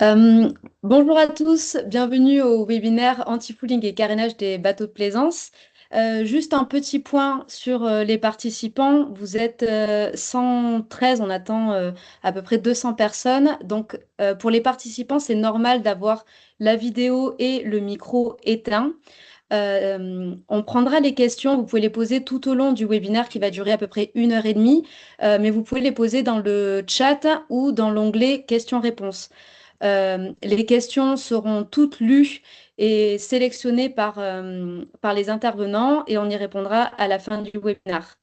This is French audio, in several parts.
Euh, Bonjour à tous, bienvenue au webinaire anti-fouling et carénage des bateaux de plaisance. Juste un petit point sur les participants. Vous êtes 113, on attend à peu près 200 personnes. Donc pour les participants, c'est normal d'avoir la vidéo et le micro éteints. On prendra les questions, vous pouvez les poser tout au long du webinaire qui va durer à peu près 1 heure et demie, mais vous pouvez les poser dans le chat ou dans l'onglet questions-réponses. Les questions seront toutes lues et sélectionnées par les intervenants et on y répondra à la fin du webinaire.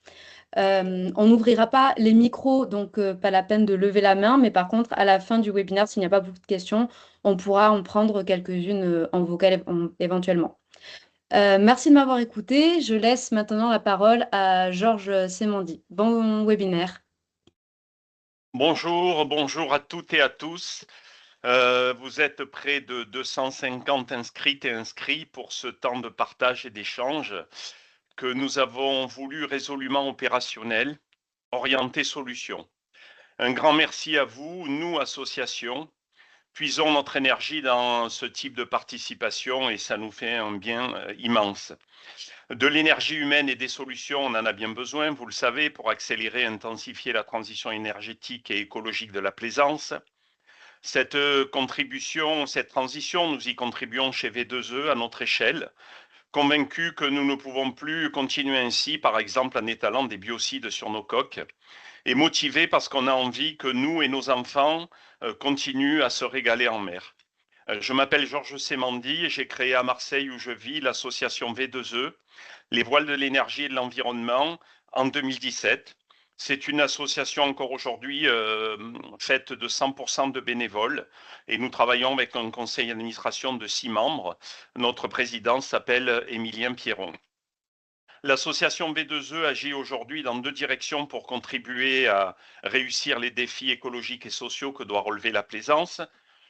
On n'ouvrira pas les micros, donc pas la peine de lever la main, mais par contre, à la fin du webinaire, s'il n'y a pas beaucoup de questions, on pourra en prendre quelques-unes en vocal éventuellement. Merci de m'avoir écouté. Je laisse maintenant la parole à Georges Semandi. Bon webinaire. Bonjour à toutes et à tous. Vous êtes près de 250 inscrites et inscrits pour ce temps de partage et d'échange que nous avons voulu résolument opérationnel, orienté solution. Un grand merci à vous, nous, associations. Puisons notre énergie dans ce type de participation et ça nous fait un bien immense. De l'énergie humaine et des solutions, on en a bien besoin, vous le savez, pour accélérer et intensifier la transition énergétique et écologique de la plaisance. Cette contribution, cette transition, nous y contribuons chez V2E à notre échelle, convaincus que nous ne pouvons plus continuer ainsi, par exemple en étalant des biocides sur nos coques, et motivés parce qu'on a envie que nous et nos enfants continuent à se régaler en mer. Je m'appelle Georges Semandi et j'ai créé à Marseille où je vis l'association V2E, les voiles de l'énergie et de l'environnement, en 2017. C'est une association encore aujourd'hui faite de 100% de bénévoles et nous travaillons avec un conseil d'administration de 6 membres. Notre président s'appelle Émilien Pierron. L'association V2E agit aujourd'hui dans 2 directions pour contribuer à réussir les défis écologiques et sociaux que doit relever la plaisance.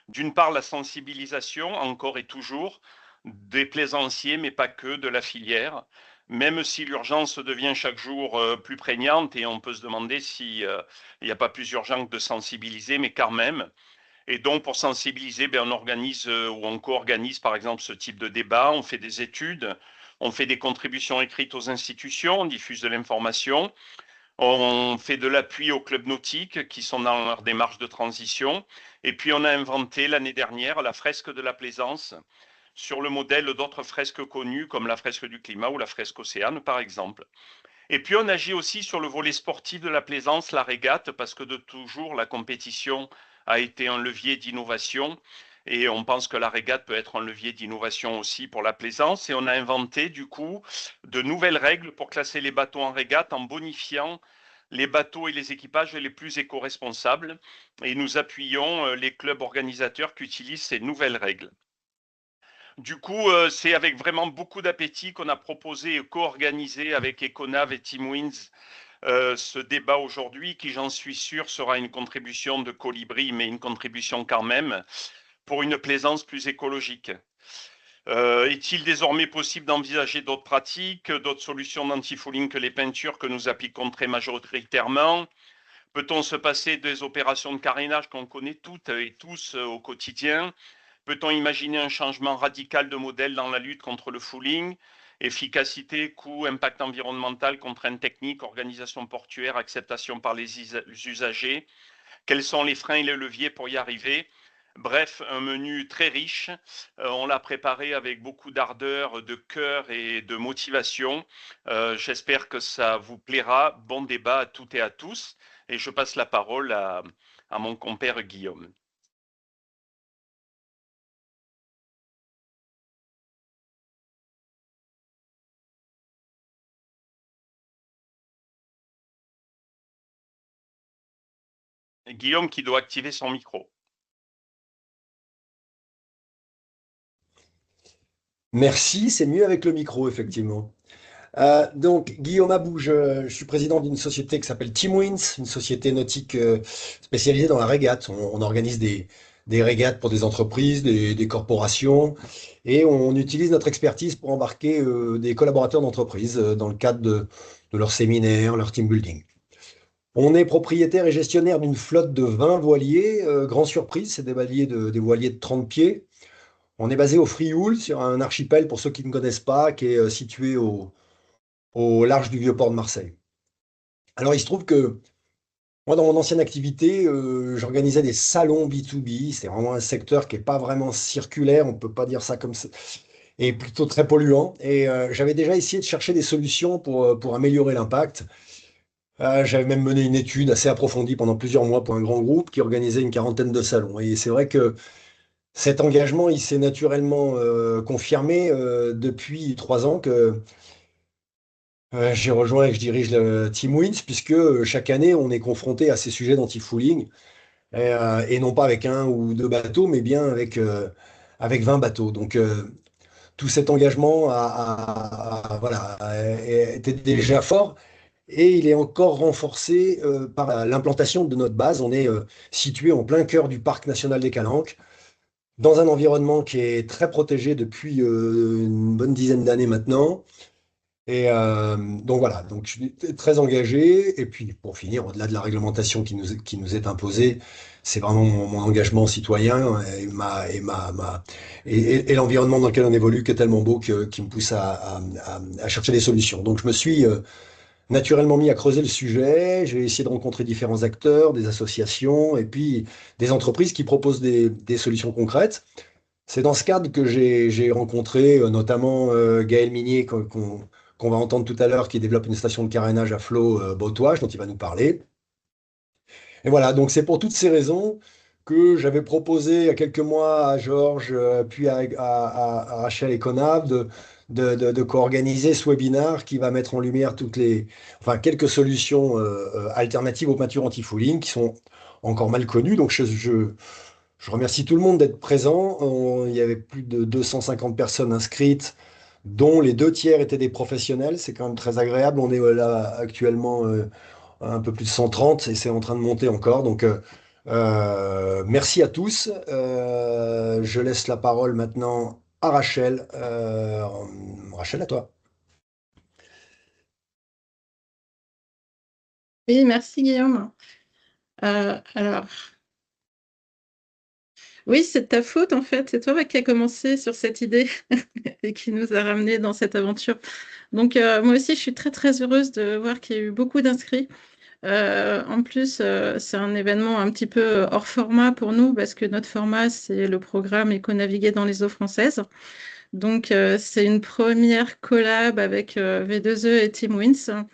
D'une part, la sensibilisation, encore et toujours, des plaisanciers, mais pas que, de la filière, même si l'urgence devient chaque jour plus prégnante et on peut se demander s'il n'y a pas plus urgent que de sensibiliser, mais quand même. Et donc, pour sensibiliser, on organise ou on co-organise, par exemple, ce type de débat, on fait des études, on fait des contributions écrites aux institutions, on diffuse de l'information, on fait de l'appui aux clubs nautiques qui sont dans leur démarche de transition. Et puis, on a inventé l'année dernière la fresque de la plaisance sur le modèle d'autres fresques connues comme la fresque du climat ou la fresque océane, par exemple. Et puis, on agit aussi sur le volet sportif de la plaisance, la régate, parce que de toujours, la compétition a été un levier d'innovation. Et on pense que la régate peut être un levier d'innovation aussi pour la plaisance. Et on a inventé, du coup, de nouvelles règles pour classer les bateaux en régate en bonifiant les bateaux et les équipages les plus éco-responsables. Et nous appuyons les clubs organisateurs qui utilisent ces nouvelles règles. Du coup, c'est avec vraiment beaucoup d'appétit qu'on a proposé et co-organisé avec Econav et Team Wins ce débat aujourd'hui, qui, j'en suis sûr, sera une contribution de Colibri, mais une contribution quand même pour une plaisance plus écologique. Est-il désormais possible d'envisager d'autres pratiques, d'autres solutions d'anti-fouling que les peintures que nous appliquons très majoritairement? Peut-on se passer des opérations de carénage qu'on connaît toutes et tous au quotidien? Peut-on imaginer un changement radical de modèle dans la lutte contre le fouling? Efficacité, coût, impact environnemental, contraintes techniques, organisation portuaire, acceptation par les usagers. Quels sont les freins et les leviers pour y arriver? Bref, un menu très riche. On l'a préparé avec beaucoup d'ardeur, de cœur et de motivation. J'espère que ça vous plaira. Bon débat à toutes et à tous. Et je passe la parole à mon compère Guillaume. Guillaume qui doit activer son micro. Merci, c'est mieux avec le micro, effectivement. Donc, Guillaume Abou, je suis président d'une société qui s'appelle Team Wins, une société nautique spécialisée dans la régate. On organise des régates pour des entreprises, des corporations, et on utilise notre expertise pour embarquer des collaborateurs d'entreprise dans le cadre de leurs séminaires, leur team building. On est propriétaire et gestionnaire d'une flotte de 20 voiliers. Grande surprise, c'est des voiliers de 30 pieds. On est basé au Frioul, sur un archipel, pour ceux qui ne connaissent pas, qui est situé au large du Vieux-Port de Marseille. Alors, il se trouve que moi, dans mon ancienne activité, j'organisais des salons B2B. C'est vraiment un secteur qui n'est pas vraiment circulaire, on ne peut pas dire ça comme ça, et plutôt très polluant. Et j'avais déjà essayé de chercher des solutions pour améliorer l'impact. J'avais même mené une étude assez approfondie pendant plusieurs mois pour un grand groupe qui organisait une quarantaine de salons. Et c'est vrai que cet engagement, il s'est naturellement confirmé depuis 3 ans que j'ai rejoint et que je dirige le Team Wins, puisque chaque année, on est confronté à ces sujets d'anti-fouling, et non pas avec un ou deux bateaux, mais bien avec 20 bateaux. Donc, tout cet engagement voilà, était déjà fort. Et il est encore renforcé par l'implantation de notre base. On est situé en plein cœur du parc national des Calanques, dans un environnement qui est très protégé depuis une bonne dizaine d'années maintenant. Et donc voilà, donc je suis très engagé. Et puis pour finir, au-delà de la réglementation qui nous est imposée, c'est vraiment mon engagement citoyen et l'environnement dans lequel on évolue qui est tellement beau qui me pousse à chercher des solutions. Donc je me suis naturellement mis à creuser le sujet. J'ai essayé de rencontrer différents acteurs, des associations et puis des entreprises qui proposent des solutions concrètes. C'est dans ce cadre que j'ai rencontré notamment Gaël Minier, qu'on va entendre tout à l'heure, qui développe une station de carénage à flot Botouage, dont il va nous parler. Et voilà, donc c'est pour toutes ces raisons que j'avais proposé il y a quelques mois à Georges, puis à Rachel et Conab, de co-organiser ce webinaire qui va mettre en lumière enfin, quelques solutions alternatives aux peintures anti-fouling qui sont encore mal connues. Donc je remercie tout le monde d'être présent. Il y avait plus de 250 personnes inscrites, dont les 2 tiers étaient des professionnels. C'est quand même très agréable. On est là actuellement un peu plus de 130 et c'est en train de monter encore. Donc, merci à tous. Je laisse la parole maintenant à Rachel. Rachel, à toi. Oui, merci Guillaume. Alors, oui, c'est de ta faute en fait. C'est toi qui as commencé sur cette idée et qui nous a ramenés dans cette aventure. Donc, moi aussi, je suis très très heureuse de voir qu'il y a eu beaucoup d'inscrits. En plus, c'est un événement un petit peu hors format pour nous parce que notre format, c'est le programme Éco-naviguer dans les eaux françaises. Donc, c'est une première collab avec V2E et Team Wins.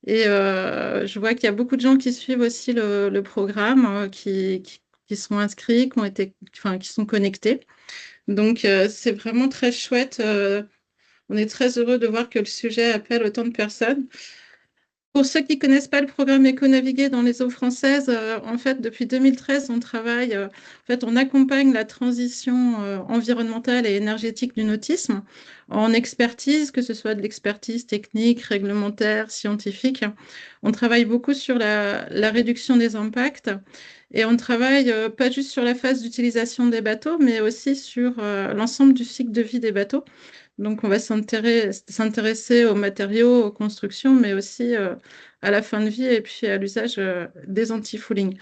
Et je vois qu'il y a beaucoup de gens qui suivent aussi le programme, qui sont inscrits, enfin, qui sont connectés. Donc, c'est vraiment très chouette. On est très heureux de voir que le sujet appelle autant de personnes. Pour ceux qui ne connaissent pas le programme Éco-naviguer dans les eaux françaises, en fait, depuis 2013, on travaille, en fait, on accompagne la transition environnementale et énergétique du nautisme en expertise, que ce soit de l'expertise technique, réglementaire, scientifique. On travaille beaucoup sur la réduction des impacts et on travaille pas juste sur la phase d'utilisation des bateaux, mais aussi sur l'ensemble du cycle de vie des bateaux. Donc, on va s'intéresser aux matériaux, aux constructions, mais aussi à la fin de vie et puis à l'usage des anti-fouling.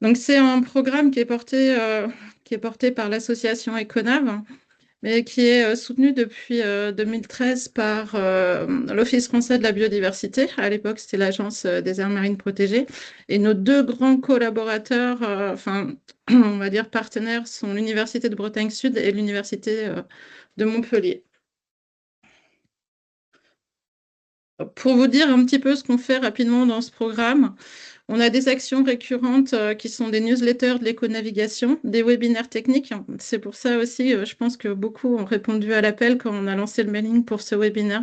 Donc, c'est un programme qui est porté par l'association Econav, mais qui est soutenu depuis 2013 par l'Office français de la biodiversité. À l'époque, c'était l'Agence des aires marines protégées. Et nos deux grands collaborateurs, enfin, on va dire partenaires, sont l'Université de Bretagne Sud et l'Université de Montpellier. Pour vous dire un petit peu ce qu'on fait rapidement dans ce programme, on a des actions récurrentes qui sont des newsletters de l'éco-navigation, des webinaires techniques. C'est pour ça aussi, je pense que beaucoup ont répondu à l'appel quand on a lancé le mailing pour ce webinaire.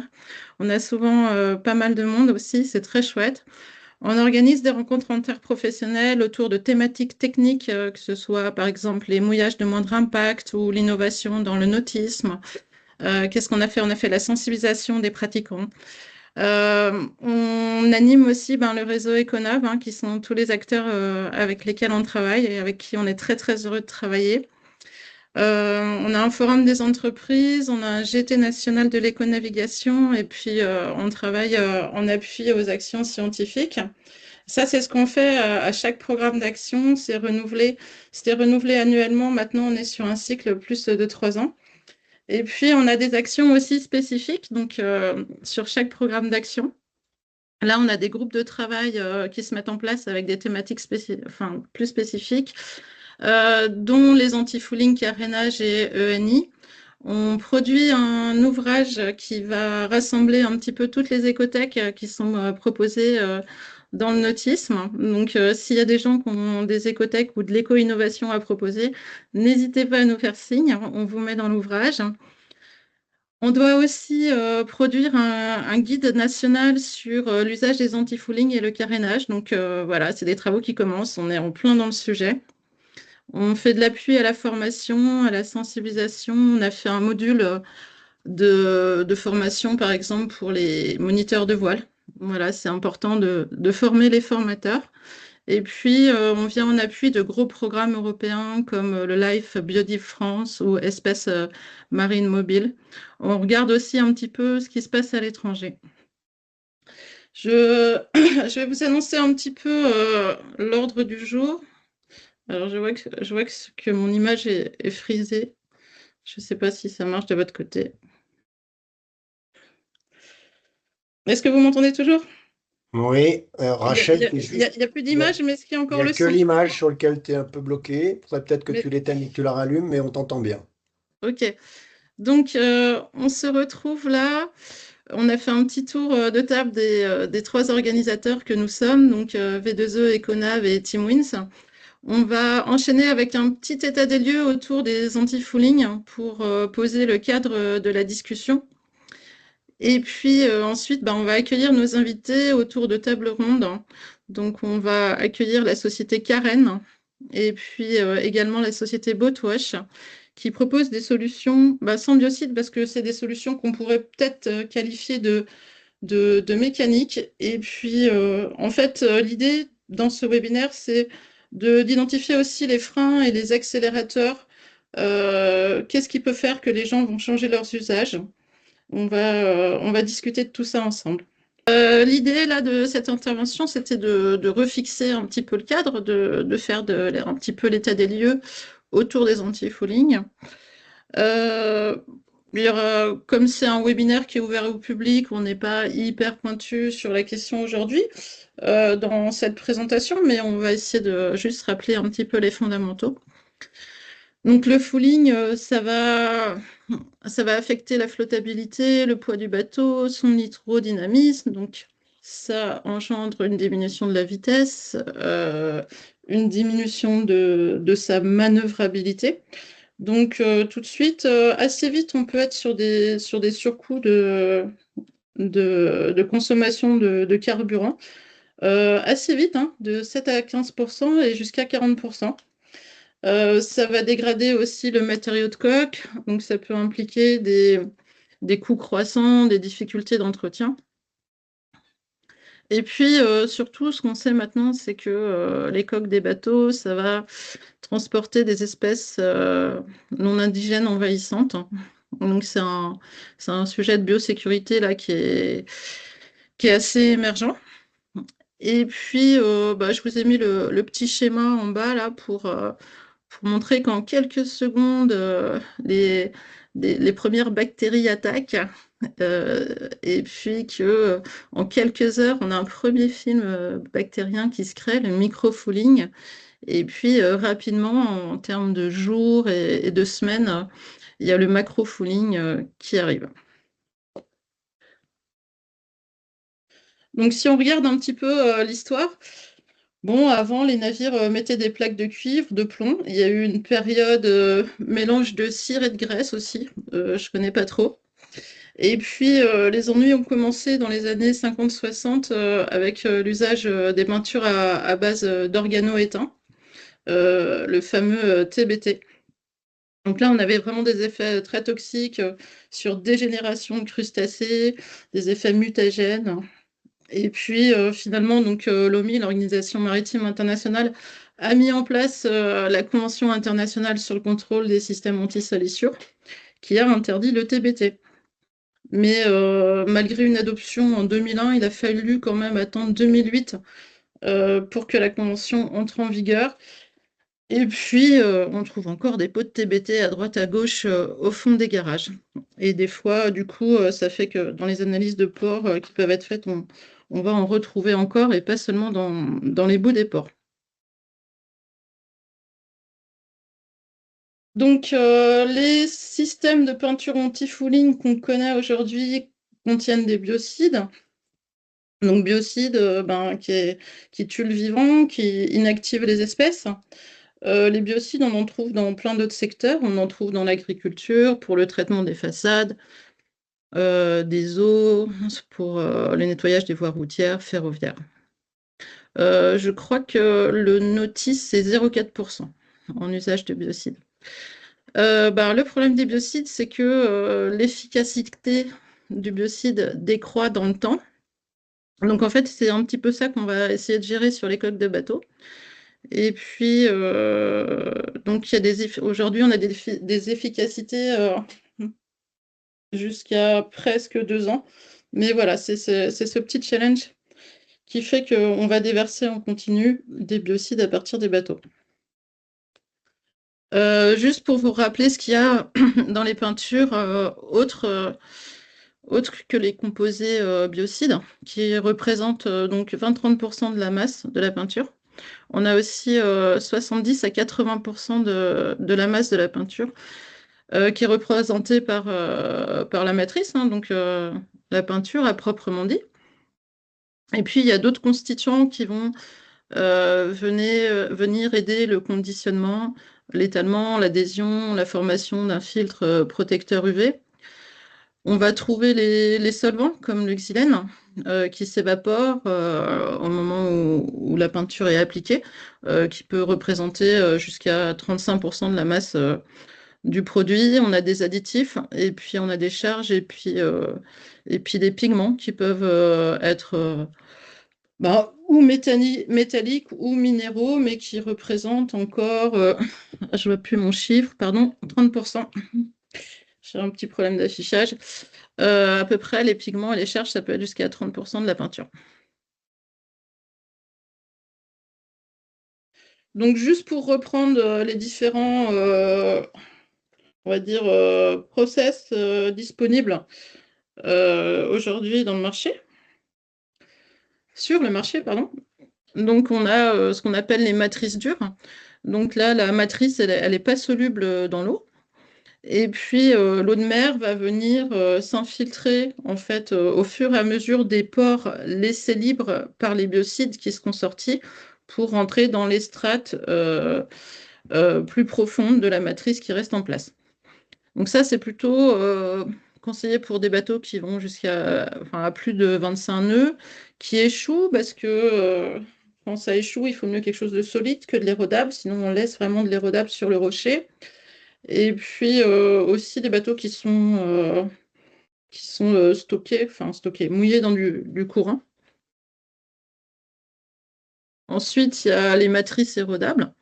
On a souvent pas mal de monde aussi, c'est très chouette. On organise des rencontres interprofessionnelles autour de thématiques techniques, que ce soit par exemple les mouillages de moindre impact ou l'innovation dans le nautisme. Qu'est-ce qu'on a fait? On a fait la sensibilisation des pratiquants. On anime aussi le réseau Econab, qui sont tous les acteurs avec lesquels on travaille et avec qui on est très très heureux de travailler. On a un forum des entreprises, on a un GT national de l'éco-navigation et puis on travaille en appui aux actions scientifiques. Ça, c'est ce qu'on fait à chaque programme d'action, c'est renouvelé. C'était renouvelé annuellement, maintenant on est sur un cycle plus de 3 ans. Et puis, on a des actions aussi spécifiques, donc sur chaque programme d'action. Là, on a des groupes de travail qui se mettent en place avec des thématiques plus spécifiques, dont les anti-fouling, carénage et ENI. On produit un ouvrage qui va rassembler un petit peu toutes les écothèques qui sont proposées dans le nautisme. Donc, s'il y a des gens qui ont des écothèques ou de l'éco-innovation à proposer, n'hésitez pas à nous faire signe, on vous met dans l'ouvrage. On doit aussi produire un guide national sur l'usage des anti-fouling et le carénage. Donc voilà, c'est des travaux qui commencent, on est en plein dans le sujet. On fait de l'appui à la formation, à la sensibilisation. On a fait un module de formation, par exemple, pour les moniteurs de voile. Voilà, c'est important de former les formateurs. Et puis, on vient en appui de gros programmes européens comme le LIFE Biodive France ou Espèces marines mobiles. On regarde aussi un petit peu ce qui se passe à l'étranger. Je, je vais vous annoncer un petit peu l'ordre du jour. Alors, je vois que mon image est frisée. Je ne sais pas si ça marche de votre côté. Est-ce que vous m'entendez toujours? Oui, Rachel, Il n'y a plus d'image, mais est-ce qu'il y a il n'y encore a le que son? l'image sur laquelle tu es un peu bloqué. Il faudrait peut-être que tu Mais- l'éteignes et que tu la rallumes, mais on t'entend bien. Ok. Donc, on se retrouve là. On a fait un petit tour de table des 3 organisateurs que nous sommes, donc V2E, Econav et TeamWins. On va enchaîner avec un petit état des lieux autour des anti-fouling pour poser le cadre de la discussion. Et puis ensuite, on va accueillir nos invités autour de table ronde. Donc, on va accueillir la société Karen et puis également la société Boatwash qui propose des solutions sans biocide parce que c'est des solutions qu'on pourrait peut-être qualifier de mécanique. Et puis, en fait, l'idée dans ce webinaire, c'est d'identifier aussi les freins et les accélérateurs. Qu'est-ce qui peut faire que les gens vont changer leurs usages? On va discuter de tout ça ensemble. L'idée là de cette intervention, c'était de refixer un petit peu le cadre, de faire un petit peu l'état des lieux autour des anti-fouling. Comme c'est un webinaire qui est ouvert au public, on n'est pas hyper pointu sur la question aujourd'hui dans cette présentation, mais on va essayer de juste rappeler un petit peu les fondamentaux. Donc le fouling, ça va affecter la flottabilité, le poids du bateau, son hydrodynamisme. Donc ça engendre une diminution de la vitesse, une diminution de sa manœuvrabilité. Donc tout de suite, assez vite, on peut être sur des surcoûts de consommation de carburant. Assez vite, hein, de 7 à 15% et jusqu'à 40%. Ça va dégrader aussi le matériau de coque, donc ça peut impliquer des coûts croissants, des difficultés d'entretien. Et puis surtout, ce qu'on sait maintenant, c'est que les coques des bateaux, ça va transporter des espèces non indigènes envahissantes. Donc c'est un sujet de biosécurité là qui est assez émergent. Et puis, je vous ai mis le petit schéma en bas là pour montrer qu'en quelques secondes, les premières bactéries attaquent, et puis que en quelques heures, on a un premier film bactérien qui se crée, le microfouling. Et puis rapidement, en termes de jours et de semaines, il y a le macrofouling qui arrive. Donc si on regarde un petit peu l'histoire, bon, avant, les navires mettaient des plaques de cuivre, de plomb. Il y a eu une période mélange de cire et de graisse aussi. Je connais pas trop. Et puis, les ennuis ont commencé dans les années 50-60 avec l'usage des peintures à base d'organoétain, le fameux TBT. Donc là, on avait vraiment des effets très toxiques sur dégénération de crustacés, des effets mutagènes. Et puis finalement, donc l'OMI, l'Organisation maritime internationale, a mis en place la Convention internationale sur le contrôle des systèmes anti-salissure, qui a interdit le TBT. Mais malgré une adoption en 2001, il a fallu quand même attendre 2008 pour que la convention entre en vigueur. Et puis, on trouve encore des pots de TBT à droite, à gauche, au fond des garages. Et des fois, du coup, ça fait que dans les analyses de ports qui peuvent être faites, on va en retrouver encore et pas seulement dans les bouts des ports. Donc, les systèmes de peinture anti-fouling qu'on connaît aujourd'hui contiennent des biocides. Donc, biocides qui tuent le vivant, qui inactivent les espèces. Les biocides, on en trouve dans plein d'autres secteurs. On en trouve dans l'agriculture, pour le traitement des façades, des eaux, pour le nettoyage des voies routières, ferroviaires. Je crois que le notice, c'est 0,4% en usage de biocides. Le problème des biocides, c'est que l'efficacité du biocide décroît dans le temps. Donc, en fait, c'est un petit peu ça qu'on va essayer de gérer sur les coques de bateaux. Et puis, donc, aujourd'hui, on a des efficacités jusqu'à presque 2 ans. Mais voilà, c'est ce petit challenge qui fait qu'on va déverser en continu des biocides à partir des bateaux. Juste pour vous rappeler ce qu'il y a dans les peintures autres que les composés biocides, qui représentent donc 20-30% de la masse de la peinture. On a aussi 70 à 80% de la masse de la peinture qui est représentée par la matrice, hein, donc la peinture à proprement dit. Et puis, il y a d'autres constituants qui vont venir aider le conditionnement, l'étalement, l'adhésion, la formation d'un filtre protecteur UV. On va trouver les solvants comme le xylène qui s'évapore au moment où la peinture est appliquée, qui peut représenter jusqu'à 35% de la masse du produit. On a des additifs et puis on a des charges et puis des pigments qui peuvent être ou métalliques ou minéraux, mais qui représentent encore, je ne vois plus mon chiffre, pardon, 30%. J'ai un petit problème d'affichage. À peu près, les pigments et les charges, ça peut être jusqu'à 30% de la peinture. Donc, juste pour reprendre les différents, on va dire, process disponibles aujourd'hui dans le marché, sur le marché, pardon. Donc, on a ce qu'on appelle les matrices dures. Donc là, la matrice, elle n'est pas soluble dans l'eau. Et puis, l'eau de mer va venir s'infiltrer, en fait, au fur et à mesure des pores laissés libres par les biocides qui seront sortis pour rentrer dans les strates plus profondes de la matrice qui reste en place. Donc ça, c'est plutôt conseillé pour des bateaux qui vont à plus de 25 nœuds, qui échouent parce que quand ça échoue, il faut mieux quelque chose de solide que de l'érodable, sinon on laisse vraiment de l'érodable sur le rocher. Et puis aussi des bateaux qui sont stockés, mouillés dans du courant. Ensuite, il y a les matrices érodables.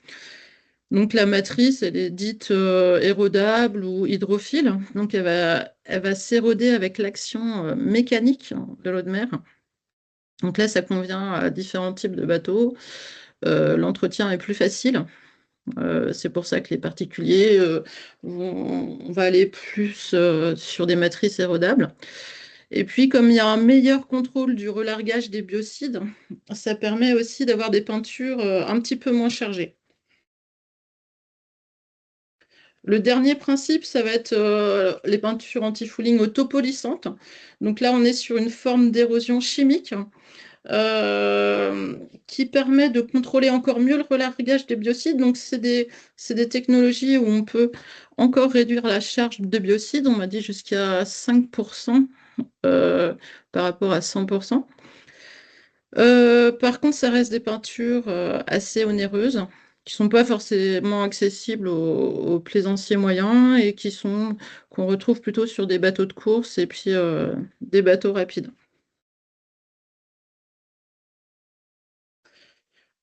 Donc la matrice, elle est dite érodable ou hydrophile. Donc elle va s'éroder avec l'action mécanique de l'eau de mer. Donc là, ça convient à différents types de bateaux. L'entretien est plus facile. C'est pour ça que les particuliers on va aller plus sur des matrices érodables. Et puis, comme il y a un meilleur contrôle du relargage des biocides, ça permet aussi d'avoir des peintures un petit peu moins chargées. Le dernier principe, ça va être les peintures anti-fouling autopolissantes. Donc là, on est sur une forme d'érosion chimique qui permet de contrôler encore mieux le relargage des biocides. Donc, c'est des technologies où on peut encore réduire la charge de biocides. On m'a dit jusqu'à 5% par rapport à 100%. Par contre, ça reste des peintures assez onéreuses qui ne sont pas forcément accessibles aux plaisanciers moyens et qu'on retrouve plutôt sur des bateaux de course et puis des bateaux rapides.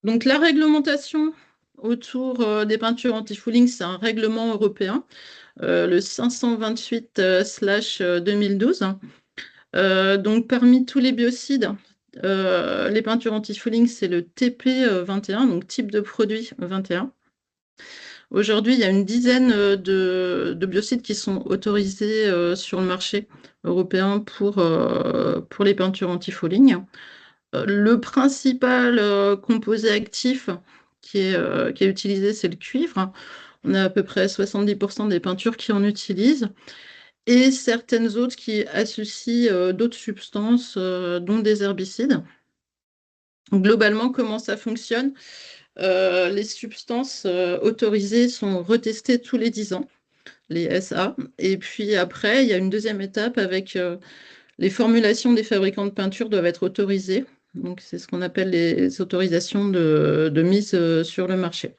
Donc la réglementation autour des peintures anti-fouling, c'est un règlement européen, le 528/2012. Donc parmi tous les biocides, Les peintures anti-fouling, c'est le TP21, donc type de produit 21. Aujourd'hui, il y a une dizaine de biocides qui sont autorisés sur le marché européen pour les peintures anti-fouling. Le principal composé actif qui est utilisé, c'est le cuivre. On a à peu près 70% des peintures qui en utilisent et certaines autres qui associent d'autres substances, dont des herbicides. Globalement, comment ça fonctionne? Les substances autorisées sont retestées tous les 10 ans, les SA. Et puis après, il y a une deuxième étape avec les formulations des fabricants de peinture doivent être autorisées. Donc, c'est ce qu'on appelle les autorisations de mise sur le marché.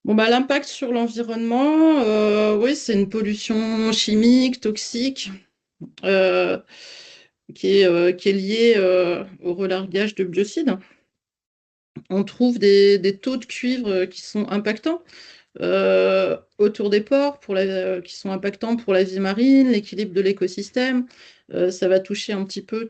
Bon, bah, l'impact sur l'environnement, oui, c'est une pollution chimique, toxique, euh, qui est liée au relargage de biocides. On trouve des taux de cuivre qui sont impactants autour des ports, qui sont impactants pour la vie marine, l'équilibre de l'écosystème. Ça va toucher un petit peu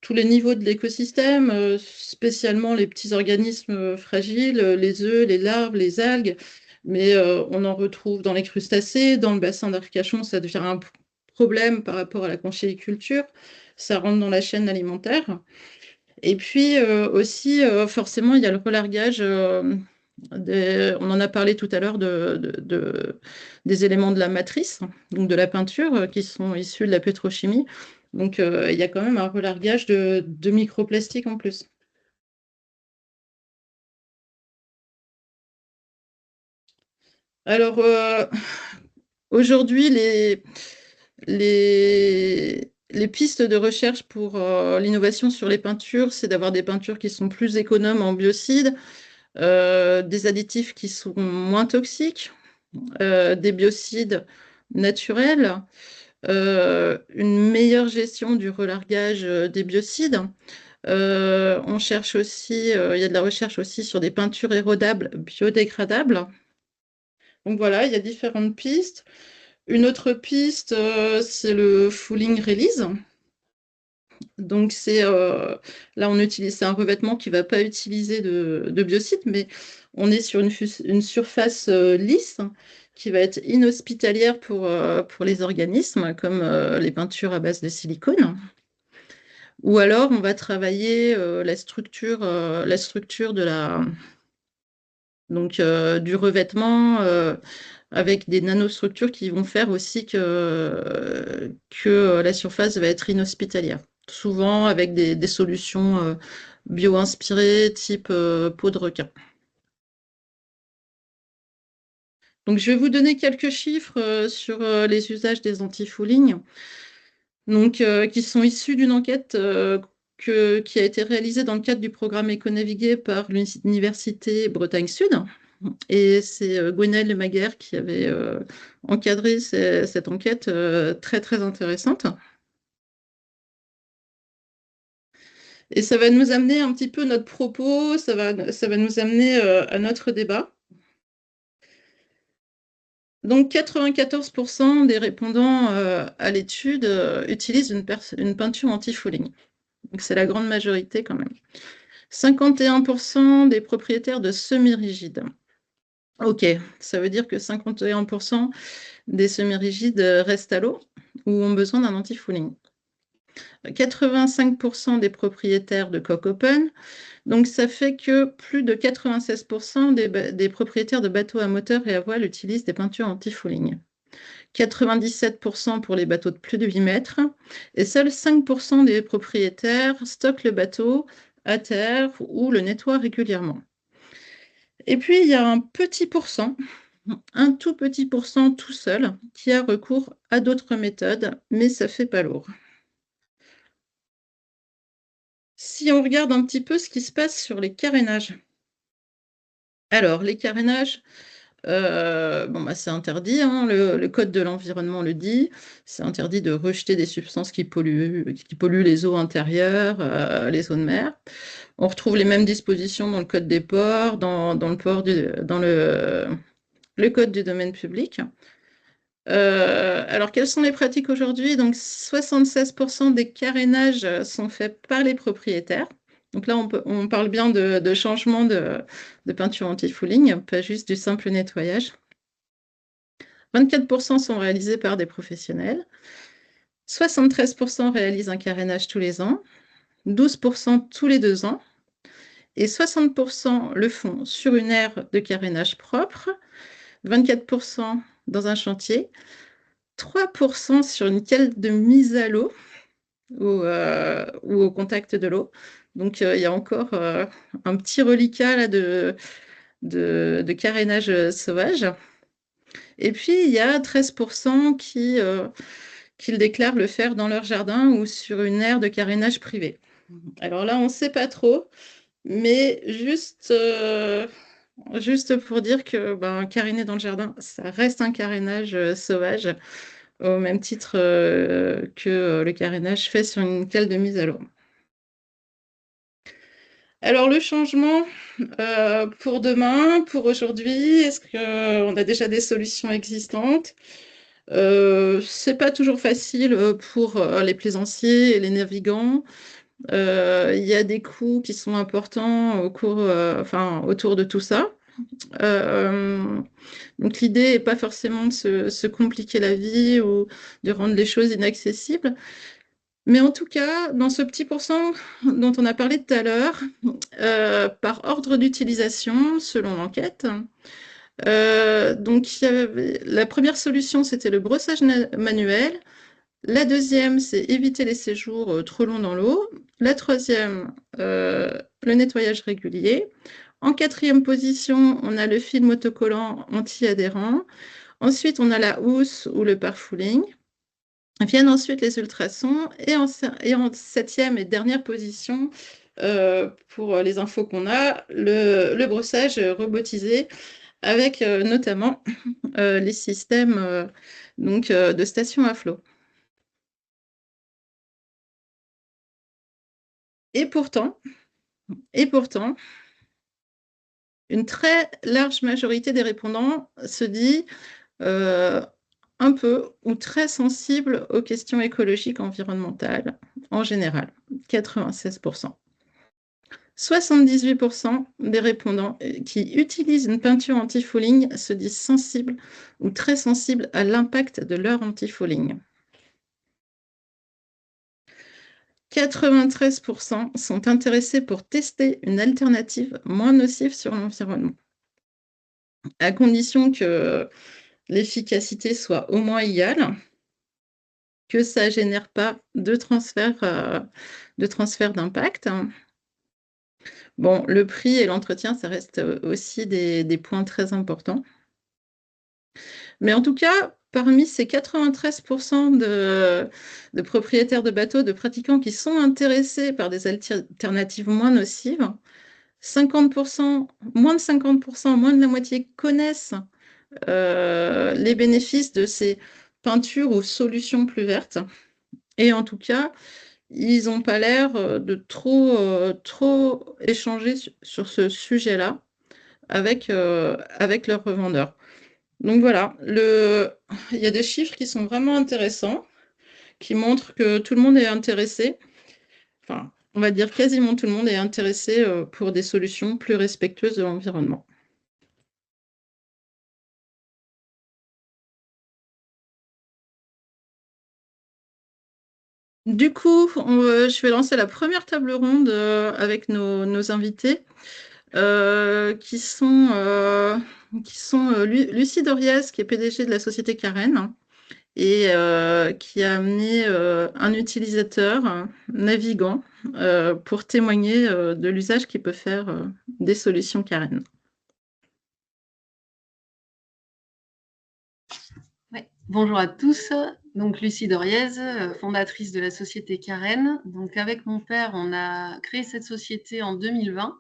tous les niveaux de l'écosystème, spécialement les petits organismes fragiles, les œufs, les larves, les algues. Mais on en retrouve dans les crustacés, dans le bassin d'Arcachon, ça devient un problème par rapport à la conchyliculture. Ça rentre dans la chaîne alimentaire. Et puis aussi, forcément, il y a le relargage. On en a parlé tout à l'heure des éléments de la matrice, donc de la peinture, qui sont issus de la pétrochimie. Donc, il y a quand même un relargage de microplastiques en plus. Alors, aujourd'hui, les pistes de recherche pour l'innovation sur les peintures, c'est d'avoir des peintures qui sont plus économes en biocides, des additifs qui sont moins toxiques, des biocides naturels, une meilleure gestion du relargage des biocides. On cherche aussi, il y a de la recherche aussi sur des peintures érodables biodégradables. Donc voilà, il y a différentes pistes. Une autre piste, c'est le fouling release. Donc là, c'est un revêtement qui ne va pas utiliser de biocide, mais on est sur une surface lisse qui va être inhospitalière pour les organismes, comme les peintures à base de silicone. Ou alors, on va travailler la structure du revêtement avec des nanostructures qui vont faire aussi que la surface va être inhospitalière. Souvent avec des solutions bio-inspirées type peau de requin. Donc, je vais vous donner quelques chiffres sur les usages des anti-fouling, donc, qui sont issus d'une enquête qui a été réalisée dans le cadre du programme Éconaviguer par l'Université Bretagne Sud. Et c'est Gwenaëlle Lemaguer qui avait encadré cette enquête très, très intéressante. Et ça va nous amener un petit peu notre propos, ça va nous amener à notre débat. Donc, 94% des répondants à l'étude utilisent une peinture anti-fouling. Donc, c'est la grande majorité quand même. 51% des propriétaires de semi-rigides. Ok, ça veut dire que 51% des semi-rigides restent à l'eau ou ont besoin d'un anti-fouling. 85% des propriétaires de coque open. Donc, ça fait que plus de 96% des propriétaires de bateaux à moteur et à voile utilisent des peintures anti-fouling. 97% pour les bateaux de plus de 8 mètres. Et seuls 5% des propriétaires stockent le bateau à terre ou le nettoient régulièrement. Et puis, il y a un tout petit pourcent tout seul, qui a recours à d'autres méthodes, mais ça ne fait pas lourd. Si on regarde un petit peu ce qui se passe sur les carénages. Alors, les carénages, c'est interdit, hein, le Code de l'environnement le dit, c'est interdit de rejeter des substances qui polluent les eaux intérieures, les eaux de mer. On retrouve les mêmes dispositions dans le Code des ports, dans le Code du domaine public. Alors, quelles sont les pratiques aujourd'hui? Donc, 76% des carénages sont faits par les propriétaires. Donc là, on parle bien de changement de peinture anti-fouling, pas juste du simple nettoyage. 24% sont réalisés par des professionnels. 73% réalisent un carénage tous les ans. 12% tous les 2 ans. Et 60% le font sur une aire de carénage propre. 24% dans un chantier. 3% sur une cale de mise à l'eau ou au contact de l'eau. Donc, il y a encore un petit reliquat là, de carénage sauvage. Et puis, il y a 13% qui le déclarent le faire dans leur jardin ou sur une aire de carénage privée. Alors là, on ne sait pas trop, mais juste pour dire que caréner dans le jardin, ça reste un carénage sauvage, au même titre que le carénage fait sur une cale de mise à l'eau. Alors le changement pour demain, pour aujourd'hui, est-ce qu'on a déjà des solutions existantes? C'est pas toujours facile pour les plaisanciers et les navigants. Il y a des coûts qui sont importants autour de tout ça. Donc l'idée n'est pas forcément de se compliquer la vie ou de rendre les choses inaccessibles. Mais en tout cas, dans ce petit pourcent dont on a parlé tout à l'heure, par ordre d'utilisation, selon l'enquête, donc la première solution, c'était le brossage manuel. La deuxième, c'est éviter les séjours trop longs dans l'eau. La troisième, le nettoyage régulier. En quatrième position, on a le film autocollant anti-adhérent. Ensuite, on a la housse ou le parfouling. Viennent ensuite les ultrasons. Et en septième et dernière position, pour les infos qu'on a, le brossage robotisé avec notamment les systèmes de stations à flot. Et pourtant, une très large majorité des répondants se dit un peu ou très sensible aux questions écologiques environnementales en général, 96%. 78% des répondants qui utilisent une peinture anti-fouling se disent sensibles ou très sensibles à l'impact de leur anti-fouling. 93% sont intéressés pour tester une alternative moins nocive sur l'environnement, à condition que l'efficacité soit au moins égale, que ça ne génère pas de transfert d'impact. Bon, le prix et l'entretien, ça reste aussi des points très importants. Mais en tout cas, parmi ces 93% de propriétaires de bateaux, de pratiquants qui sont intéressés par des alternatives moins nocives, 50%, moins de 50%, moins de la moitié connaissent les bénéfices de ces peintures ou solutions plus vertes. Et en tout cas, ils n'ont pas l'air de trop échanger sur ce sujet-là avec leurs revendeurs. Donc voilà, il y a des chiffres qui sont vraiment intéressants, qui montrent que tout le monde est intéressé, enfin, on va dire quasiment tout le monde est intéressé pour des solutions plus respectueuses de l'environnement. Du coup, je vais lancer la première table ronde avec nos invités, qui sont Lucie Doriez, qui est PDG de la société Carène, et qui a amené un utilisateur navigant pour témoigner de l'usage qu'il peut faire des solutions Carène. Ouais. Bonjour à tous, donc Lucie Doriez, fondatrice de la société Carène. Donc avec mon père, on a créé cette société en 2020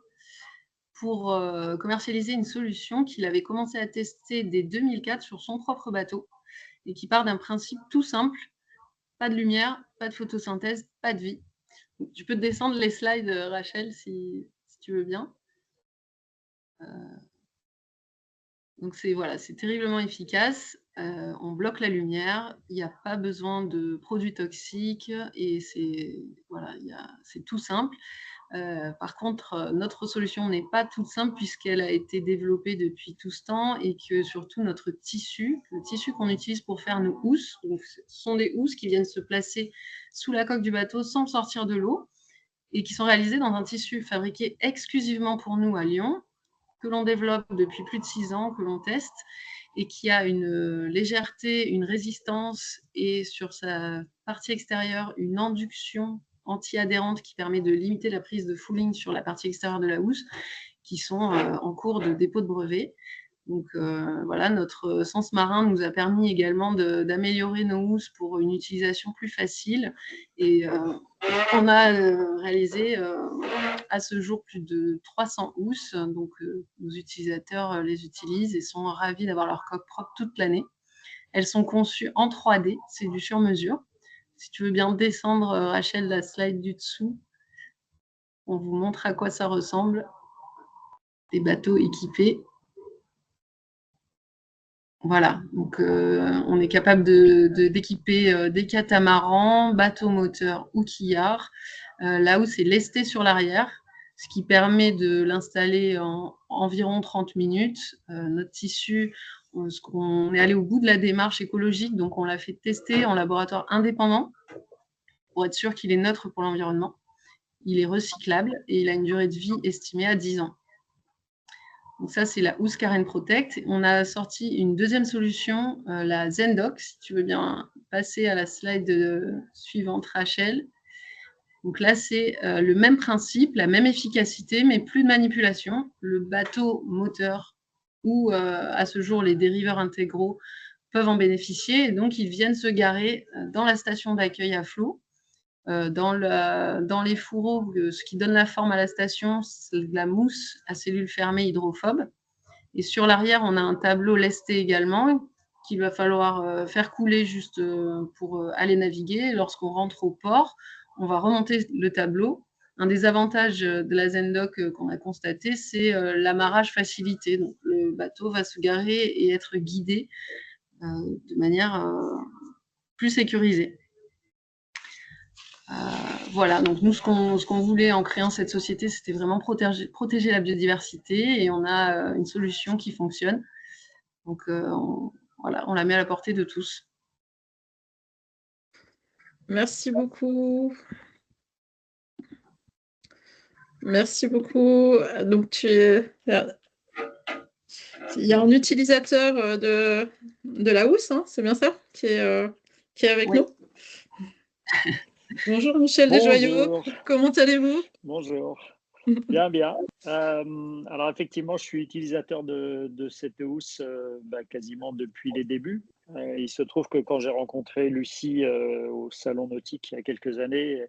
pour commercialiser une solution qu'il avait commencé à tester dès 2004 sur son propre bateau et qui part d'un principe tout simple, pas de lumière, pas de photosynthèse, pas de vie. Donc, tu peux descendre les slides, Rachel, si tu veux bien. Donc voilà, c'est terriblement efficace. On bloque la lumière, il n'y a pas besoin de produits toxiques et c'est tout simple. Par contre, notre solution n'est pas toute simple puisqu'elle a été développée depuis tout ce temps et que surtout notre tissu, le tissu qu'on utilise pour faire nos housses, donc ce sont des housses qui viennent se placer sous la coque du bateau sans sortir de l'eau et qui sont réalisées dans un tissu fabriqué exclusivement pour nous à Lyon, que l'on développe depuis plus de 6 ans, que l'on teste et qui a une légèreté, une résistance et sur sa partie extérieure, une induction anti-adhérente qui permet de limiter la prise de fouling sur la partie extérieure de la housse, qui sont en cours de dépôt de brevet. Donc voilà, notre sens marin nous a permis également d'améliorer nos housses pour une utilisation plus facile. Et on a réalisé à ce jour plus de 300 housses. Donc nos utilisateurs les utilisent et sont ravis d'avoir leur coque propre toute l'année. Elles sont conçues en 3D, c'est du sur-mesure. Si tu veux bien descendre, Rachel, la slide du dessous, on vous montre à quoi ça ressemble. Des bateaux équipés. Voilà, donc on est capable d'équiper des catamarans, bateaux moteurs ou quillards. Là où c'est lesté sur l'arrière, ce qui permet de l'installer en environ 30 minutes. Notre tissu, on est allé au bout de la démarche écologique, donc on l'a fait tester en laboratoire indépendant pour être sûr qu'il est neutre pour l'environnement. Il est recyclable et il a une durée de vie estimée à 10 ans. Donc ça, c'est la housse Karen Protect. On a sorti une deuxième solution, la Zendoc, si tu veux bien passer à la slide suivante, Rachel. Donc là, c'est le même principe, la même efficacité, mais plus de manipulation. Le bateau moteur ou à ce jour les dériveurs intégraux peuvent en bénéficier. Et donc, ils viennent se garer dans la station d'accueil à flot. Dans les fourreaux, ce qui donne la forme à la station, c'est de la mousse à cellules fermées hydrophobe. Et sur l'arrière, on a un tableau lesté également qu'il va falloir faire couler juste pour aller naviguer. Lorsqu'on rentre au port, on va remonter le tableau. Un des avantages de la Zendoc qu'on a constaté, c'est l'amarrage facilité. Donc, le bateau va se garer et être guidé de manière plus sécurisée. Voilà, donc nous, ce qu'on voulait en créant cette société, c'était vraiment protéger la biodiversité et on a une solution qui fonctionne. Donc, voilà, on la met à la portée de tous. Merci beaucoup. Merci beaucoup. Donc, il y a un utilisateur de la housse, hein, c'est bien ça, qui est avec Oui. nous. Bonjour Michel Desjoyaux, comment allez-vous? Bonjour, bien, bien. Alors effectivement, je suis utilisateur de cette housse quasiment depuis les débuts. Il se trouve que quand j'ai rencontré Lucie au Salon Nautique il y a quelques années,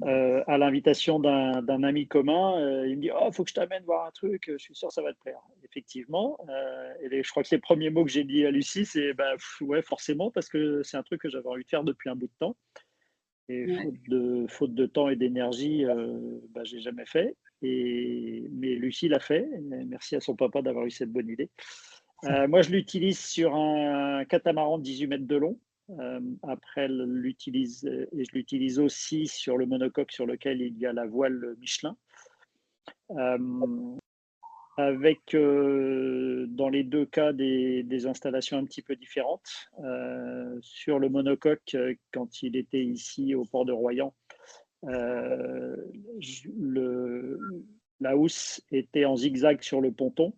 à l'invitation d'un ami commun, il me dit « Oh, il faut que je t'amène voir un truc, je suis sûr que ça va te plaire. » Effectivement, et je crois que les premiers mots que j'ai dit à Lucie, c'est « Ouais, forcément, parce que c'est un truc que j'avais envie de faire depuis un bout de temps. » Et faute de temps et d'énergie, j'ai jamais fait. Mais Lucie l'a fait. Merci à son papa d'avoir eu cette bonne idée. Moi, je l'utilise sur un catamaran de 18 mètres de long. Après, je l'utilise aussi sur le monocoque sur lequel il y a la voile Michelin. Avec, dans les deux cas, des installations un petit peu différentes. Sur le monocoque, quand il était ici au port de Royan, la housse était en zigzag sur le ponton.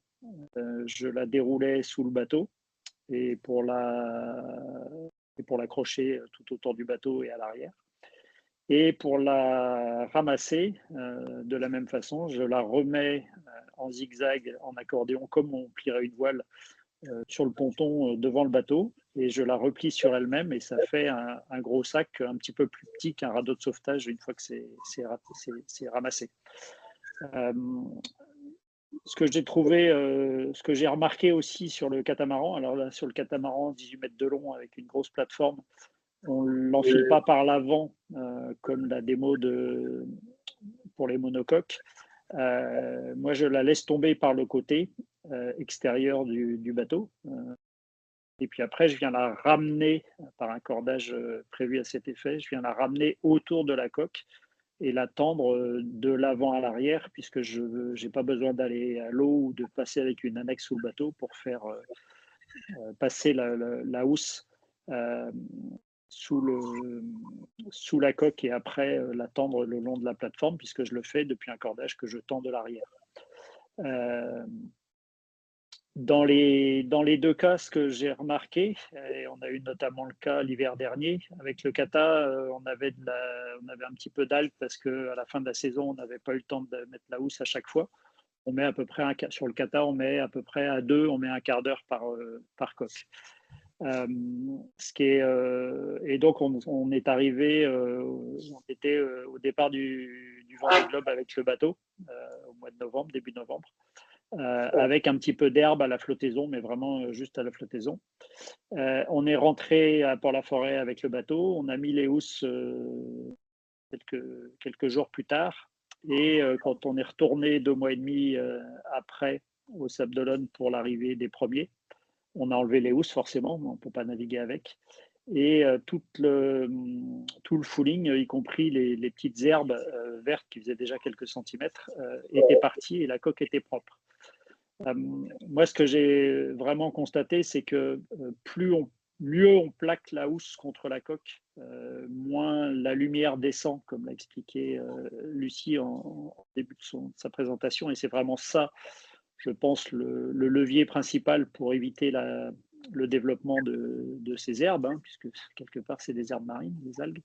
Je la déroulais sous le bateau et pour l'accrocher tout autour du bateau et à l'arrière. Et pour la ramasser, de la même façon, je la remets en zigzag, en accordéon, comme on plierait une voile sur le ponton devant le bateau, et je la replie sur elle-même, et ça fait un gros sac un petit peu plus petit qu'un radeau de sauvetage une fois que c'est ramassé. Ce que j'ai trouvé, ce que j'ai remarqué aussi sur le catamaran, alors là, sur le catamaran 18 mètres de long avec une grosse plateforme, on ne l'enfile pas par l'avant comme la démo pour les monocoques. Moi, je la laisse tomber par le côté extérieure du bateau. Et puis après, je viens la ramener par un cordage prévu à cet effet. Je viens la ramener autour de la coque et la tendre de l'avant à l'arrière, puisque je n'ai pas besoin d'aller à l'eau ou de passer avec une annexe sous le bateau pour faire passer la housse sous la coque et après la tendre le long de la plateforme, puisque je le fais depuis un cordage que je tends de l'arrière. Dans les deux cas, ce que j'ai remarqué, et on a eu notamment le cas l'hiver dernier, avec le kata, on avait un petit peu d'algues parce qu'à la fin de la saison, on n'avait pas eu le temps de mettre la housse à chaque fois. On met à peu près sur le kata, on met à peu près à 2, on met un quart d'heure par coque. Et donc on est arrivé, on était au départ du Vendée Globe avec le bateau au mois de novembre, début novembre. Avec un petit peu d'herbe à la flottaison, mais vraiment juste à la flottaison. On est rentré à Port-la-Forêt avec le bateau, on a mis les housses quelques jours plus tard, et quand on est retourné 2 mois et demi après au Sable d'Olonne pour l'arrivée des premiers, on a enlevé les housses forcément, on ne peut pas naviguer avec. Et tout le fouling, y compris les petites herbes vertes qui faisaient déjà quelques centimètres, étaient parties et la coque était propre. Moi, ce que j'ai vraiment constaté, c'est que mieux on plaque la housse contre la coque, moins la lumière descend, comme l'a expliqué Lucie en début de sa présentation. Et c'est vraiment ça, je pense, le levier principal pour éviter le développement de ces herbes, puisque quelque part, c'est des herbes marines, des algues.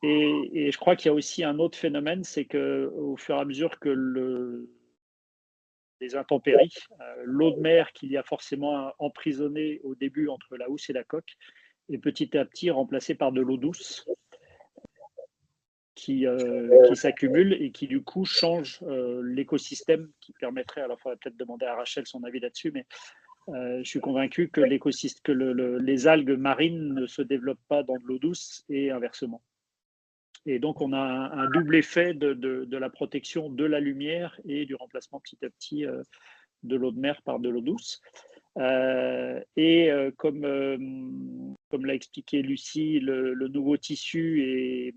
Et je crois qu'il y a aussi un autre phénomène, c'est qu'au fur et à mesure que des intempéries, l'eau de mer qu'il y a forcément emprisonnée au début entre la housse et la coque est petit à petit remplacée par de l'eau douce qui s'accumule et qui du coup change l'écosystème, qui permettrait, alors il faudrait peut-être demander à Rachel son avis là-dessus, mais je suis convaincu que les algues marines ne se développent pas dans de l'eau douce et inversement. Et donc, on a un double effet de la protection de la lumière et du remplacement petit à petit de l'eau de mer par de l'eau douce. Comme l'a expliqué Lucie, le nouveau tissu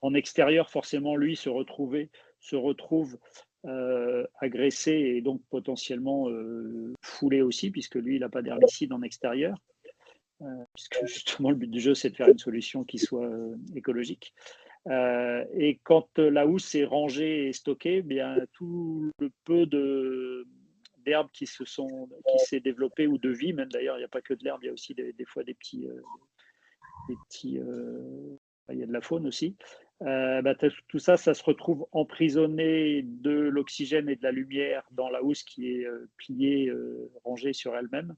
en extérieur, forcément, lui, se retrouve agressé et donc potentiellement foulé aussi, puisque lui, il n'a pas d'herbicide en extérieur. Puisque justement le but du jeu c'est de faire une solution qui soit écologique. Et quand la housse est rangée et stockée, bien tout le peu d'herbe qui s'est développé ou de vie, même d'ailleurs il n'y a pas que de l'herbe, il y a aussi des fois il y a de la faune aussi. Tout ça se retrouve emprisonné de l'oxygène et de la lumière dans la housse qui est pliée, rangée sur elle-même.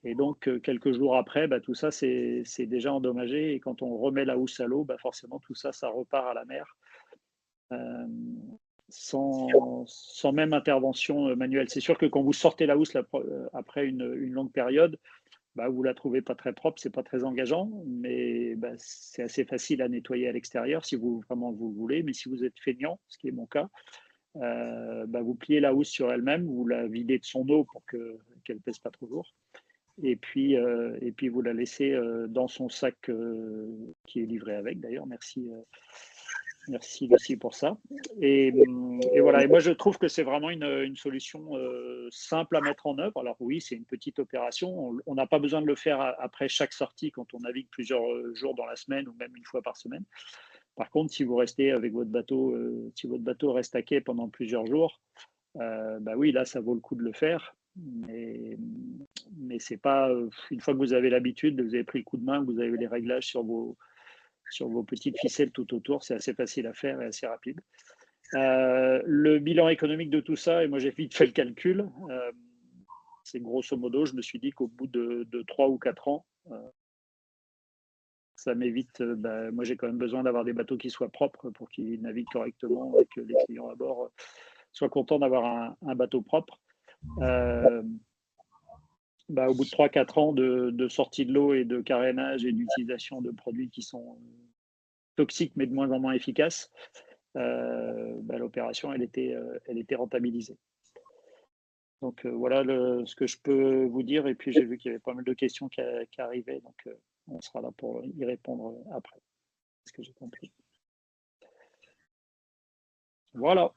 Et donc, quelques jours après, tout ça, c'est déjà endommagé. Et quand on remet la housse à l'eau, forcément, tout ça, ça repart à la mer sans même intervention manuelle. C'est sûr que quand vous sortez la housse après une longue période, vous la trouvez pas très propre, c'est pas très engageant, mais c'est assez facile à nettoyer à l'extérieur si vous voulez. Mais si vous êtes feignant, ce qui est mon cas, vous pliez la housse sur elle-même, vous la videz de son eau pour qu'elle pèse pas trop lourd. Et puis vous la laissez dans son sac qui est livré avec. D'ailleurs, merci Lucie pour ça. Et voilà. Et moi, je trouve que c'est vraiment une solution simple à mettre en œuvre. Alors oui, c'est une petite opération. On n'a pas besoin de le faire après chaque sortie quand on navigue plusieurs jours dans la semaine ou même une fois par semaine. Par contre, si vous restez avec votre bateau, si votre bateau reste à quai pendant plusieurs jours, oui, là, ça vaut le coup de le faire. Mais c'est pas une fois que vous avez l'habitude, vous avez pris le coup de main, vous avez les réglages sur vos petites ficelles tout autour, c'est assez facile à faire et assez rapide. Le bilan économique de tout ça, et moi j'ai vite fait le calcul, c'est grosso modo, je me suis dit qu'au bout de 3 ou 4 ans, ça m'évite, moi j'ai quand même besoin d'avoir des bateaux qui soient propres pour qu'ils naviguent correctement et que les clients à bord soient contents d'avoir un bateau propre. Au bout de 3-4 ans de sortie de l'eau et de carénage et d'utilisation de produits qui sont toxiques mais de moins en moins efficaces, l'opération elle était rentabilisée. Donc voilà ce que je peux vous dire. Et puis j'ai vu qu'il y avait pas mal de questions qui arrivaient, donc on sera là pour y répondre après. C'est ce que j'ai compris. Voilà.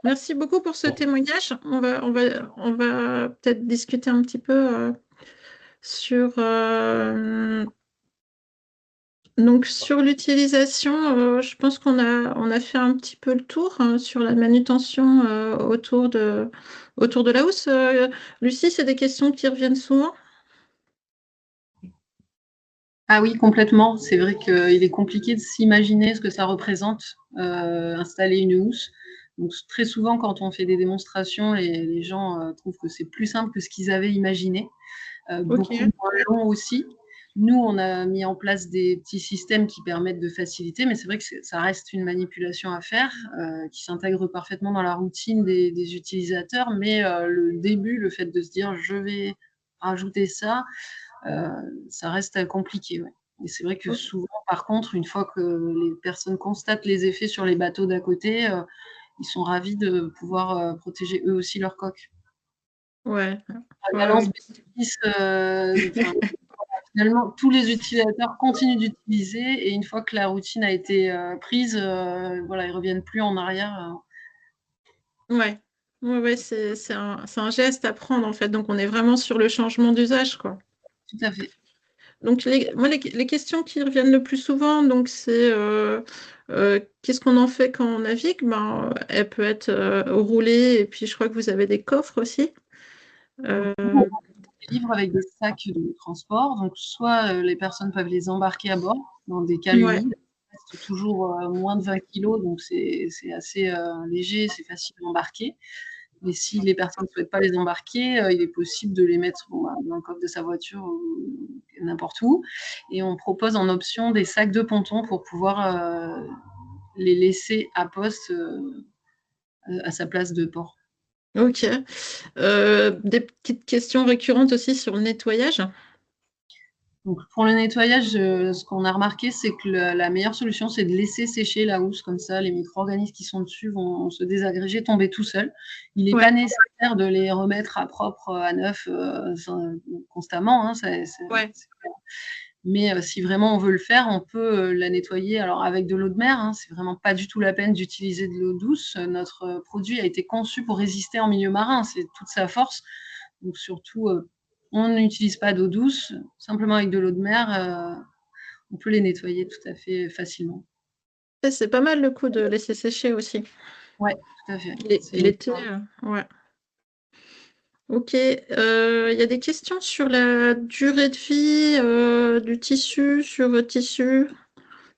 Merci beaucoup pour ce témoignage. On va peut-être discuter un petit peu sur donc sur l'utilisation. Je pense qu'on a fait un petit peu le tour sur la manutention autour de la housse. Lucie, c'est des questions qui reviennent souvent? Ah oui, complètement. C'est vrai qu'il est compliqué de s'imaginer ce que ça représente, installer une housse. Donc très souvent, quand on fait des démonstrations, les gens trouvent que c'est plus simple que ce qu'ils avaient imaginé. Beaucoup Ok. moins long aussi. Nous, on a mis en place des petits systèmes qui permettent de faciliter, mais c'est vrai que ça reste une manipulation à faire, qui s'intègre parfaitement dans la routine des utilisateurs. Mais le début, le fait de se dire je vais rajouter ça, ça reste compliqué. Ouais. Et c'est vrai que souvent, par contre, une fois que les personnes constatent les effets sur les bateaux d'à côté, ils sont ravis de pouvoir protéger eux aussi leur coque. Ouais. La balance bénéfice, finalement, tous les utilisateurs continuent d'utiliser et une fois que la routine a été prise, voilà, ils reviennent plus en arrière. Ouais. Ouais, c'est un geste à prendre en fait. Donc on est vraiment sur le changement d'usage, quoi. Tout à fait. Donc les questions qui reviennent le plus souvent, donc c'est qu'est-ce qu'on en fait quand on navigue? Ben, elle peut être roulée et puis je crois que vous avez des coffres aussi. Donc, nous, on livre avec des sacs de transport. Donc, soit les personnes peuvent les embarquer à bord dans des cales Ouais. humides. C'est toujours moins de 20 kilos, donc c'est assez léger, c'est facile d'embarquer. Mais si les personnes ne souhaitent pas les embarquer, il est possible de les mettre dans le coffre de sa voiture ou n'importe où. Et on propose en option des sacs de ponton pour pouvoir les laisser à poste à sa place de port. Ok. Des petites questions récurrentes aussi sur le nettoyage. Donc pour le nettoyage, ce qu'on a remarqué, c'est que la meilleure solution, c'est de laisser sécher la housse. Comme ça, les micro-organismes qui sont dessus vont se désagréger, tomber tout seuls. Il n'est pas nécessaire de les remettre à propre, à neuf, constamment, hein, Ouais. mais si vraiment on veut le faire, on peut la nettoyer alors avec de l'eau de mer. Hein, c'est vraiment pas du tout la peine d'utiliser de l'eau douce. Notre produit a été conçu pour résister en milieu marin. C'est toute sa force. Donc surtout, on n'utilise pas d'eau douce, simplement avec de l'eau de mer, on peut les nettoyer tout à fait facilement. C'est pas mal le coup de laisser sécher aussi. Ouais, tout à fait. L'été, ouais. Ok. Il y a des questions sur la durée de vie du tissu, sur votre tissu.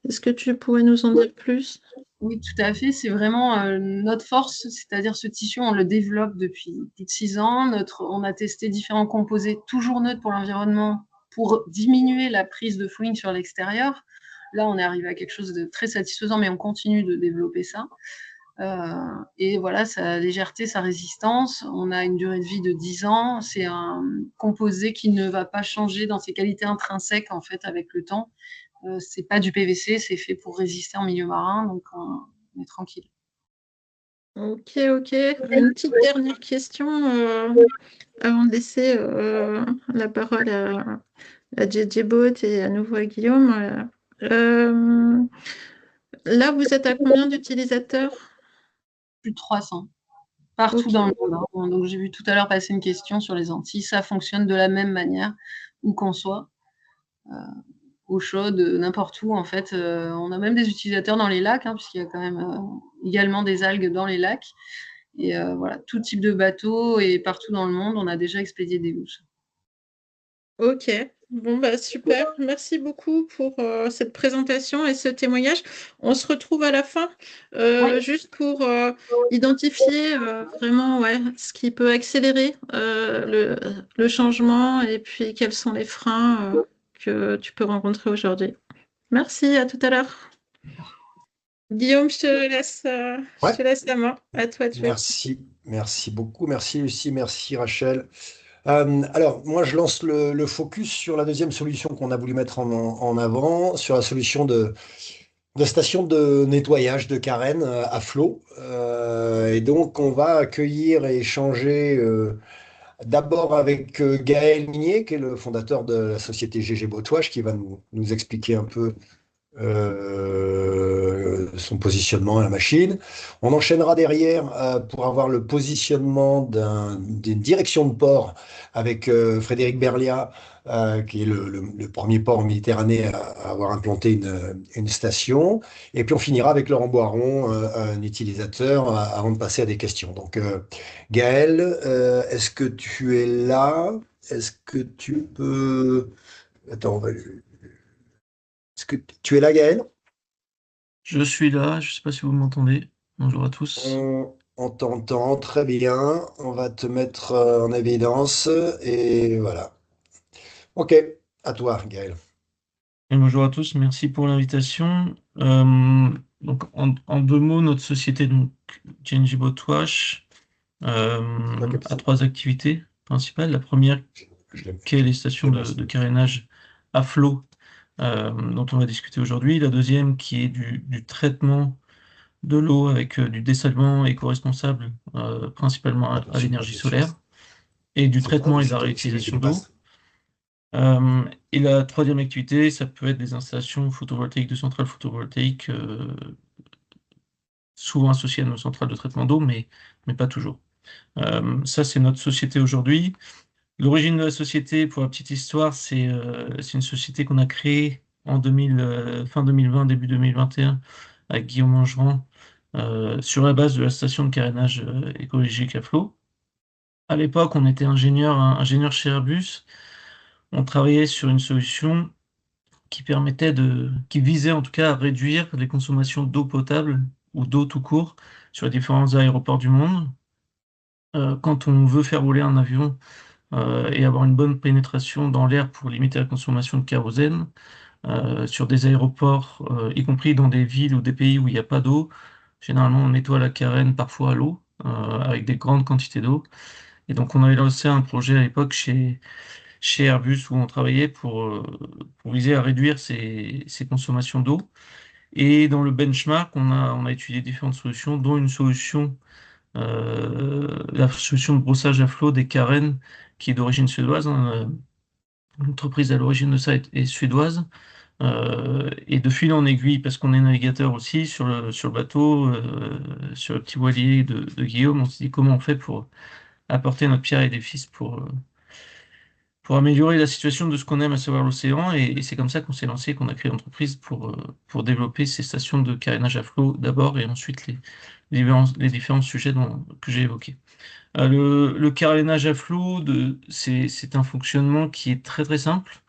Est-ce que tu pourrais nous en dire plus? Oui, tout à fait. C'est vraiment notre force, c'est-à-dire ce tissu, on le développe depuis plus de 6 ans. On a testé différents composés toujours neutres pour l'environnement pour diminuer la prise de fouling sur l'extérieur. Là, on est arrivé à quelque chose de très satisfaisant, mais on continue de développer ça. Et voilà, sa légèreté, sa résistance. On a une durée de vie de 10 ans. C'est un composé qui ne va pas changer dans ses qualités intrinsèques en fait avec le temps. C'est pas du PVC, c'est fait pour résister en milieu marin, donc on est tranquille. Ok. Une petite dernière question avant de laisser la parole à JJ Bot et à nouveau à Guillaume. Là, vous êtes à combien d'utilisateurs? Plus de 300, partout dans le monde. Hein. Donc j'ai vu tout à l'heure passer une question sur les Antilles. Ça fonctionne de la même manière, où qu'on soit. Eau chaude, n'importe où en fait. On a même des utilisateurs dans les lacs, hein, puisqu'il y a quand même également des algues dans les lacs. Et voilà, tout type de bateau et partout dans le monde, on a déjà expédié des housses. Ok, bon bah super, merci beaucoup pour cette présentation et ce témoignage. On se retrouve à la fin, juste pour identifier vraiment ce qui peut accélérer le changement et puis quels sont les freins que tu peux rencontrer aujourd'hui. Merci, à tout à l'heure. Guillaume, je te laisse la main. À toi de jouer. Merci beaucoup. Merci Lucie, merci Rachel. Alors, moi, je lance le focus sur la deuxième solution qu'on a voulu mettre en avant, sur la solution de de station de nettoyage de carène à flot. Et donc, on va accueillir et échanger d'abord avec Gaël Minier, qui est le fondateur de la société GG Boatwash, qui va nous expliquer un peu son positionnement à la machine. On enchaînera derrière pour avoir le positionnement d'une direction de port avec Frédéric Berlia, qui est le premier port en Méditerranée à avoir implanté une station. Et puis on finira avec Laurent Boiron, un utilisateur, avant de passer à des questions. Donc Gaël, est-ce que tu es là? Est-ce que tu peux... Attends, est-ce que tu es là, Gaël? Je suis là, je ne sais pas si vous m'entendez. Bonjour à tous. On t'entend très bien. On va te mettre en évidence et voilà. Ok, à toi, Gaël. Et bonjour à tous, merci pour l'invitation. Donc, en deux mots, notre société, donc, GNG Boatwash, a trois activités principales. La première, qui est les stations de carénage à flot, dont on va discuter aujourd'hui. La deuxième, qui est du traitement de l'eau avec du dessalement éco-responsable, principalement à l'énergie solaire, et du traitement et de la réutilisation d'eau. Et la troisième activité, ça peut être des installations photovoltaïques de centrales photovoltaïques, souvent associées à nos centrales de traitement d'eau, mais pas toujours. Ça, c'est notre société aujourd'hui. L'origine de la société, pour la petite histoire, c'est une société qu'on a créée en fin 2020, début 2021, avec Guillaume Angeran, sur la base de la station de carénage écologique à flot. À l'époque, on était ingénieur chez Airbus. On travaillait sur une solution qui visait en tout cas à réduire les consommations d'eau potable ou d'eau tout court sur les différents aéroports du monde. Quand on veut faire voler un avion et avoir une bonne pénétration dans l'air pour limiter la consommation de kérosène, sur des aéroports, y compris dans des villes ou des pays où il n'y a pas d'eau, généralement on nettoie la carène parfois à l'eau, avec des grandes quantités d'eau. Et donc on avait lancé un projet à l'époque chez Airbus où on travaillait pour viser à réduire ces consommations d'eau. Et dans le benchmark, on a étudié différentes solutions, dont une solution, la solution de brossage à flot des carènes, qui est d'origine suédoise, hein. L'entreprise à l'origine de ça est suédoise. Et de fil en aiguille, parce qu'on est navigateur aussi sur le bateau, sur le petit voilier de Guillaume, on s'est dit comment on fait pour apporter notre pierre à l'édifice pour améliorer la situation de ce qu'on aime, à savoir l'océan. Et c'est comme ça qu'on s'est lancé, qu'on a créé l'entreprise pour développer ces stations de carénage à flot d'abord et ensuite les différents sujets que j'ai évoqués. Le carénage à flot, c'est un fonctionnement qui est très très simple.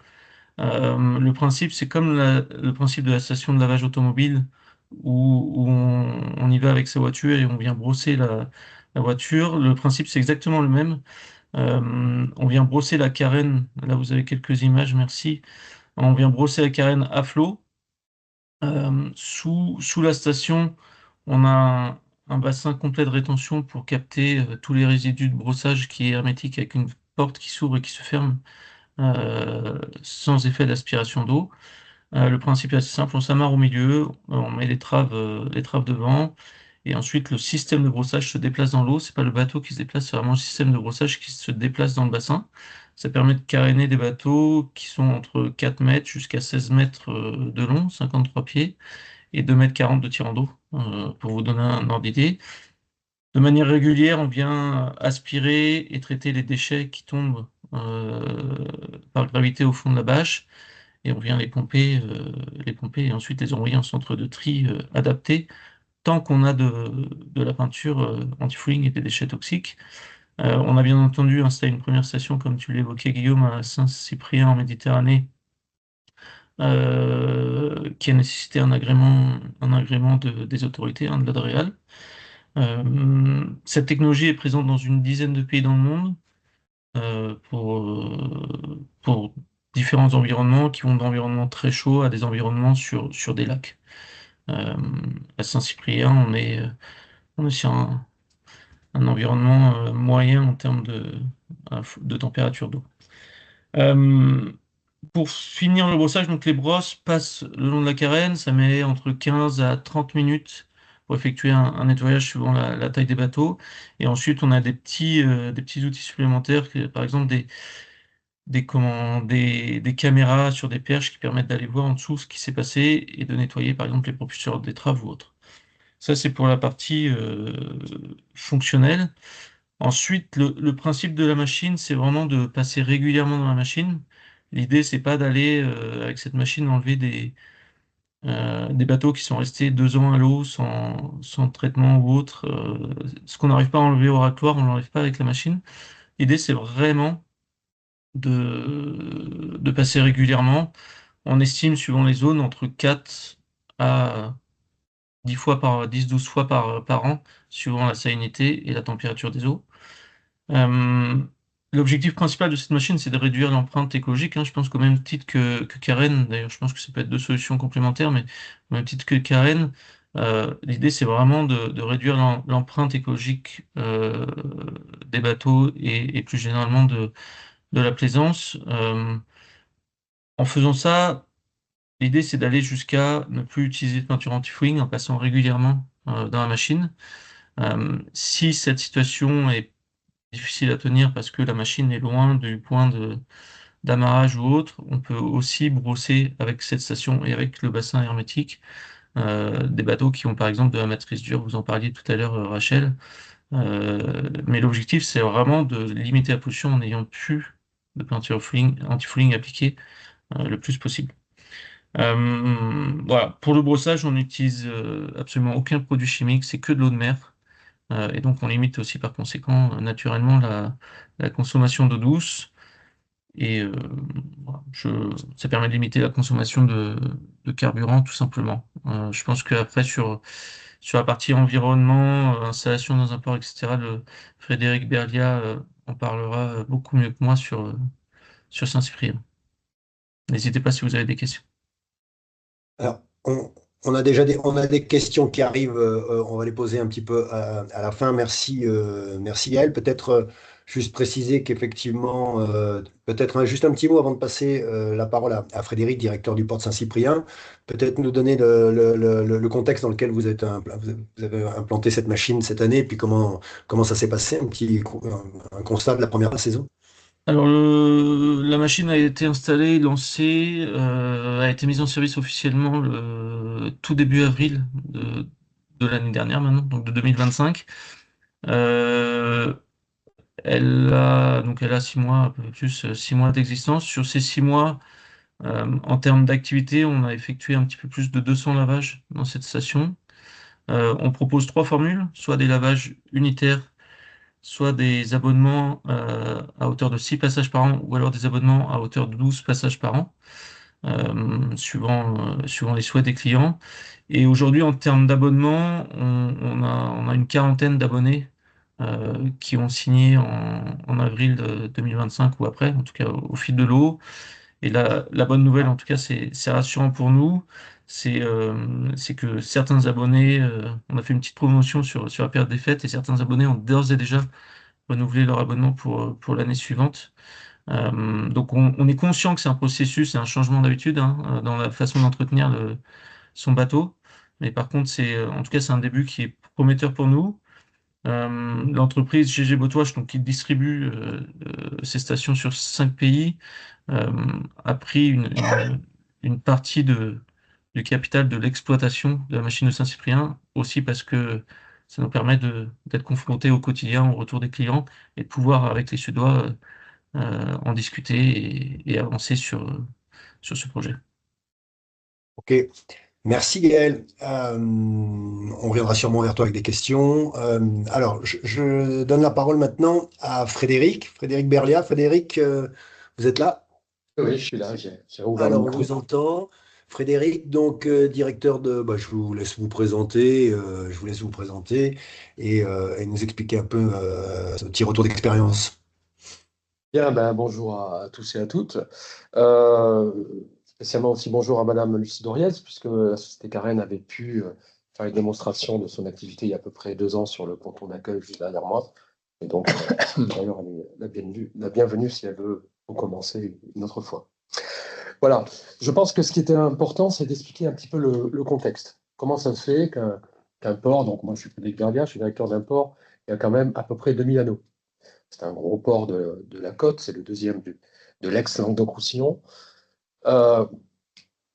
Le principe, c'est comme le principe de la station de lavage automobile où on y va avec sa voiture et on vient brosser la voiture. Le principe, c'est exactement le même. On vient brosser la carène. Là, vous avez quelques images, merci. On vient brosser la carène à flot. Sous la station, on a un bassin complet de rétention pour capter tous les résidus de brossage qui est hermétique avec une porte qui s'ouvre et qui se ferme sans effet d'aspiration d'eau. Le principe est assez simple, on s'amarre au milieu, on met les traves devant, et ensuite le système de brossage se déplace dans l'eau. C'est pas le bateau qui se déplace, c'est vraiment le système de brossage qui se déplace dans le bassin. Ça permet de caréner des bateaux qui sont entre 4 mètres jusqu'à 16 mètres de long, 53 pieds, et 2,40 m de tirant d'eau, pour vous donner un ordre d'idée. De manière régulière, on vient aspirer et traiter les déchets qui tombent par gravité au fond de la bâche, et on vient les pomper et ensuite les envoyer en centre de tri adapté, tant qu'on a de la peinture anti-fouling et des déchets toxiques. On a bien entendu installé une première station, comme tu l'évoquais Guillaume, à Saint-Cyprien en Méditerranée, qui a nécessité un agrément des autorités, de l'Adréal. Cette technologie est présente dans une dizaine de pays dans le monde pour différents environnements qui vont d'environnements très chauds à des environnements sur des lacs. À Saint-Cyprien, on est sur un environnement moyen en termes de température d'eau. Pour finir le brossage, donc les brosses passent le long de la carène, ça met entre 15 à 30 minutes pour effectuer un nettoyage suivant la taille des bateaux. Et ensuite, on a des petits outils supplémentaires, par exemple des caméras sur des perches qui permettent d'aller voir en dessous ce qui s'est passé et de nettoyer par exemple les propulseurs d'étrave ou autre. Ça, c'est pour la partie fonctionnelle. Ensuite, le principe de la machine, c'est vraiment de passer régulièrement dans la machine. L'idée, c'est pas d'aller avec cette machine enlever des bateaux qui sont restés 2 ans à l'eau sans traitement ou autre. Ce qu'on n'arrive pas à enlever au racloir, on l'enlève pas avec la machine. L'idée, c'est vraiment de passer régulièrement. On estime, suivant les zones, entre 4 à 10-12 fois par an, suivant la salinité et la température des eaux. Euh, L'objectif principal de cette machine, c'est de réduire l'empreinte écologique, hein. Je pense qu'au même titre que Karen, d'ailleurs, je pense que ça peut être deux solutions complémentaires, mais au même titre que Karen, l'idée, c'est vraiment de réduire l'empreinte écologique des bateaux et plus généralement de la plaisance. En faisant ça, l'idée, c'est d'aller jusqu'à ne plus utiliser de peinture anti-fouling en passant régulièrement dans la machine. Si cette situation est difficile à tenir parce que la machine est loin du point d'amarrage ou autre, on peut aussi brosser avec cette station et avec le bassin hermétique des bateaux qui ont par exemple de la matrice dure. Vous en parliez tout à l'heure, Rachel. Mais l'objectif, c'est vraiment de limiter la pollution en n'ayant plus de peinture anti-fouling appliquée le plus possible. Voilà. Pour le brossage, on n'utilise absolument aucun produit chimique, c'est que de l'eau de mer. Et donc, on limite aussi par conséquent naturellement la consommation d'eau douce. Et voilà, ça permet de limiter la consommation de carburant, tout simplement. Je pense qu'après, sur la partie environnement, installation dans un port, etc., Frédéric Berlia en parlera beaucoup mieux que moi sur Saint-Cyprien. N'hésitez pas si vous avez des questions. Alors, on a déjà on a des questions qui arrivent, on va les poser un petit peu à la fin. Merci, merci Gaël. Peut-être juste préciser qu'effectivement, peut-être juste un petit mot avant de passer la parole à Frédéric, directeur du port de Saint-Cyprien. Peut-être nous donner le contexte dans lequel vous avez implanté cette machine cette année, et puis comment ça s'est passé, un constat de la première saison. Alors, la machine a été installée, lancée, a été mise en service officiellement le tout début avril de l'année dernière maintenant, donc de 2025. Euh, elle a 6 mois, un peu plus, 6 mois d'existence. Sur ces 6 mois, en termes d'activité, on a effectué un petit peu plus de 200 lavages dans cette station. On propose 3 formules, soit des lavages unitaires, soit des abonnements à hauteur de 6 passages par an, ou alors des abonnements à hauteur de 12 passages par an, suivant les souhaits des clients. Et aujourd'hui, en termes d'abonnements, on a une quarantaine d'abonnés qui ont signé en avril 2025 ou après, en tout cas au fil de l'eau. Et la bonne nouvelle, en tout cas, c'est rassurant pour nous, c'est que certains abonnés, on a fait une petite promotion sur la période des fêtes, et certains abonnés ont d'ores et déjà renouvelé leur abonnement pour l'année suivante. Donc on est conscient que c'est un processus, c'est un changement d'habitude, hein, dans la façon d'entretenir son bateau. Mais par contre, en tout cas, c'est un début qui est prometteur pour nous. L'entreprise GG Boatwash, donc qui distribue ces stations sur 5 pays, a pris une partie du capital de l'exploitation de la machine de Saint-Cyprien, aussi parce que ça nous permet d'être confrontés au quotidien, au retour des clients, et de pouvoir, avec les Suédois, en discuter et avancer sur ce projet. Ok, merci Gaël. On reviendra sûrement vers toi avec des questions. Alors, je donne la parole maintenant à Frédéric Berlia. Frédéric, vous êtes là? Oui, je suis là, j'ai ouvert le Alors, on micro. vous entend. Frédéric, donc directeur de... Bah, je vous laisse vous présenter, et nous expliquer un peu ce petit retour d'expérience. Bien, bonjour à tous et à toutes. Euh, Spécialement aussi bonjour à Madame Lucie Doriez, puisque la société Karen avait pu faire une démonstration de son activité il y a à peu près 2 ans sur le ponton d'accueil juste derrière moi. Et donc, d'ailleurs, elle est la bienvenue si elle veut recommencer une autre fois. Voilà, je pense que ce qui était important, c'est d'expliquer un petit peu le contexte. Comment ça se fait qu'un port, donc moi je suis Frédéric Gardien, je suis directeur d'un port, il y a quand même à peu près 2000 anneaux. C'est un gros port de la côte, c'est le deuxième de l'ex-Languedoc-Roussillon. Euh,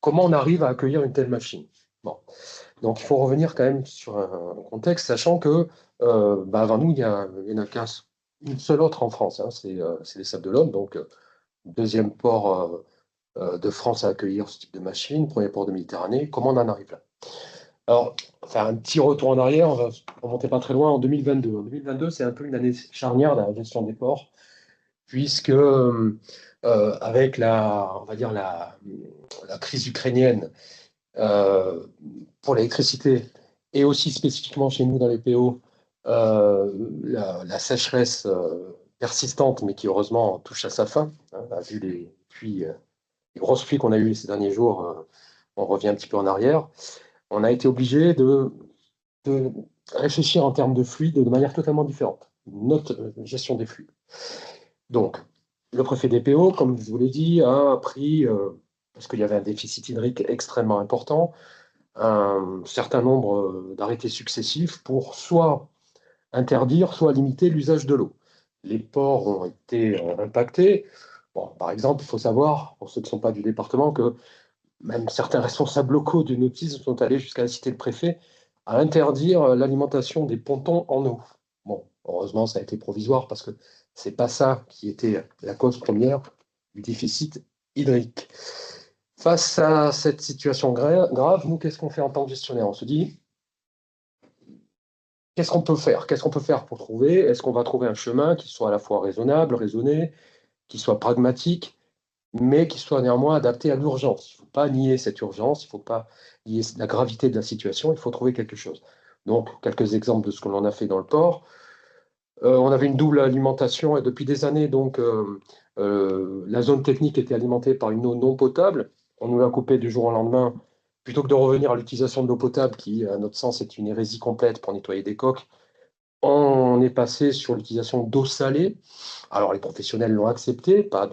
Comment on arrive à accueillir une telle machine? Bon. Donc il faut revenir quand même sur un contexte, sachant que avant nous, il y en a une seule autre en France, hein, c'est les Sables d'Olonne, donc deuxième port de France à accueillir ce type de machine, premier port de Méditerranée. Comment on en arrive là? Alors, faire un petit retour en arrière, on va remonter pas très loin en 2022. En 2022, c'est un peu une année charnière dans la gestion des ports, puisque avec on va dire la crise ukrainienne pour l'électricité et aussi spécifiquement chez nous dans les PO, la sécheresse persistante, mais qui heureusement touche à sa fin, hein, vu les grosses pluies qu'on a eues ces derniers jours, on revient un petit peu en arrière. On a été obligé de réfléchir en termes de fluides de manière totalement différente. Notre gestion des flux. Donc, le préfet des PO, comme je vous l'ai dit, a pris, parce qu'il y avait un déficit hydrique extrêmement important, un certain nombre d'arrêtés successifs pour soit interdire, soit limiter l'usage de l'eau. Les ports ont été impactés. Bon, par exemple, il faut savoir, pour ceux qui ne sont pas du département, que même certains responsables locaux du nautisme sont allés jusqu'à citer le préfet à interdire l'alimentation des pontons en eau. Bon, heureusement, ça a été provisoire parce que ce n'est pas ça qui était la cause première du déficit hydrique. Face à cette situation grave, nous, qu'est-ce qu'on fait en tant que gestionnaire? On se dit, qu'est-ce qu'on peut faire? Qu'est-ce qu'on peut faire pour trouver? Est-ce qu'on va trouver un chemin qui soit à la fois raisonnable, raisonné, qui soit pragmatique, mais qui soit néanmoins adapté à l'urgence? Il ne faut pas nier cette urgence, il ne faut pas nier la gravité de la situation, il faut trouver quelque chose. Donc, quelques exemples de ce que l'on a fait dans le port. On avait une double alimentation et depuis des années, donc, la zone technique était alimentée par une eau non potable. On nous l'a coupée du jour au lendemain. Plutôt que de revenir à l'utilisation de l'eau potable, qui, à notre sens, est une hérésie complète pour nettoyer des coques, on est passé sur l'utilisation d'eau salée. Alors, les professionnels l'ont accepté, pas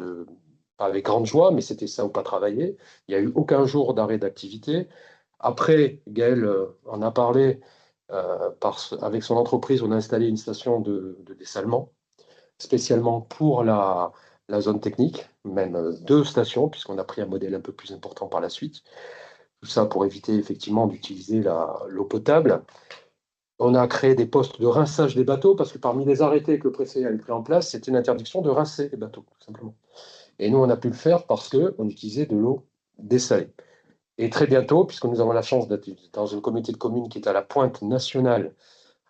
avec grande joie, mais c'était ça ou pas travailler. Il n'y a eu aucun jour d'arrêt d'activité. Après, Gaël en a parlé, avec son entreprise, on a installé une station de dessalement, spécialement pour la zone technique, même 2 stations, puisqu'on a pris un modèle un peu plus important par la suite. Tout ça pour éviter effectivement d'utiliser l'eau potable. On a créé des postes de rinçage des bateaux, parce que parmi les arrêtés que le préfet avait pris en place, c'était une interdiction de rincer les bateaux, tout simplement. Et nous, on a pu le faire parce qu'on utilisait de l'eau dessalée. Et très bientôt, puisque nous avons la chance d'être dans une communauté de communes qui est à la pointe nationale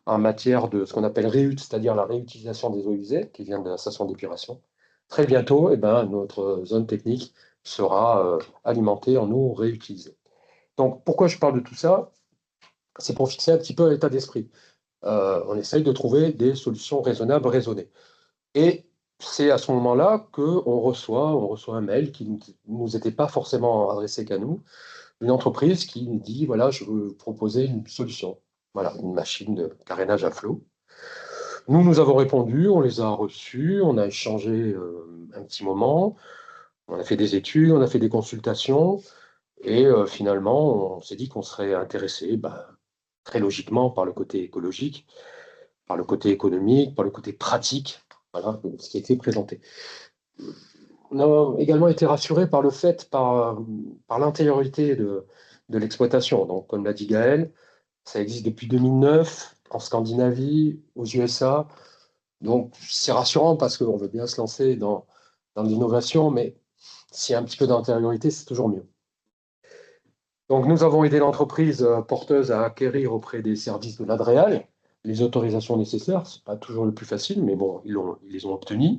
en matière de ce qu'on appelle réut, c'est-à-dire la réutilisation des eaux usées, qui vient de la station d'épuration, très bientôt, notre zone technique sera alimentée en eau réutilisée. Donc, pourquoi je parle de tout ça? C'est pour fixer un petit peu l'état d'esprit. On essaye de trouver des solutions raisonnables, raisonnées. Et c'est à ce moment-là qu'on reçoit un mail qui ne nous était pas forcément adressé qu'à nous, une entreprise qui nous dit, voilà, je veux vous proposer une solution. Voilà, une machine de carénage à flot. Nous avons répondu, on les a reçus, on a échangé un petit moment, on a fait des études, on a fait des consultations, et finalement, on s'est dit qu'on serait intéressé, très logiquement, par le côté écologique, par le côté économique, par le côté pratique, voilà, ce qui a été présenté. On a également été rassuré par le fait, par l'antériorité de l'exploitation. Donc, comme l'a dit Gaël, ça existe depuis 2009 en Scandinavie, aux USA. Donc, c'est rassurant parce qu'on veut bien se lancer dans l'innovation, mais s'il y a un petit peu d'antériorité, c'est toujours mieux. Donc, nous avons aidé l'entreprise porteuse à acquérir auprès des services de l'Adréal les autorisations nécessaires. Ce n'est pas toujours le plus facile, mais bon, ils les ont obtenues.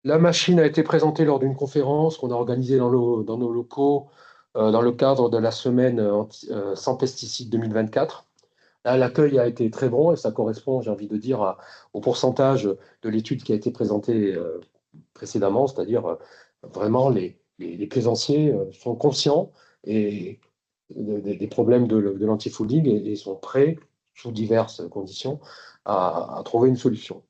La machine a été présentée lors d'une conférence qu'on a organisée dans nos locaux dans le cadre de la semaine sans pesticides 2024. Là, l'accueil a été très bon et ça correspond, j'ai envie de dire, au pourcentage de l'étude qui a été présentée précédemment, c'est-à-dire vraiment les plaisanciers sont conscients des problèmes de l'antifouling et sont prêts, sous diverses conditions, à trouver une solution.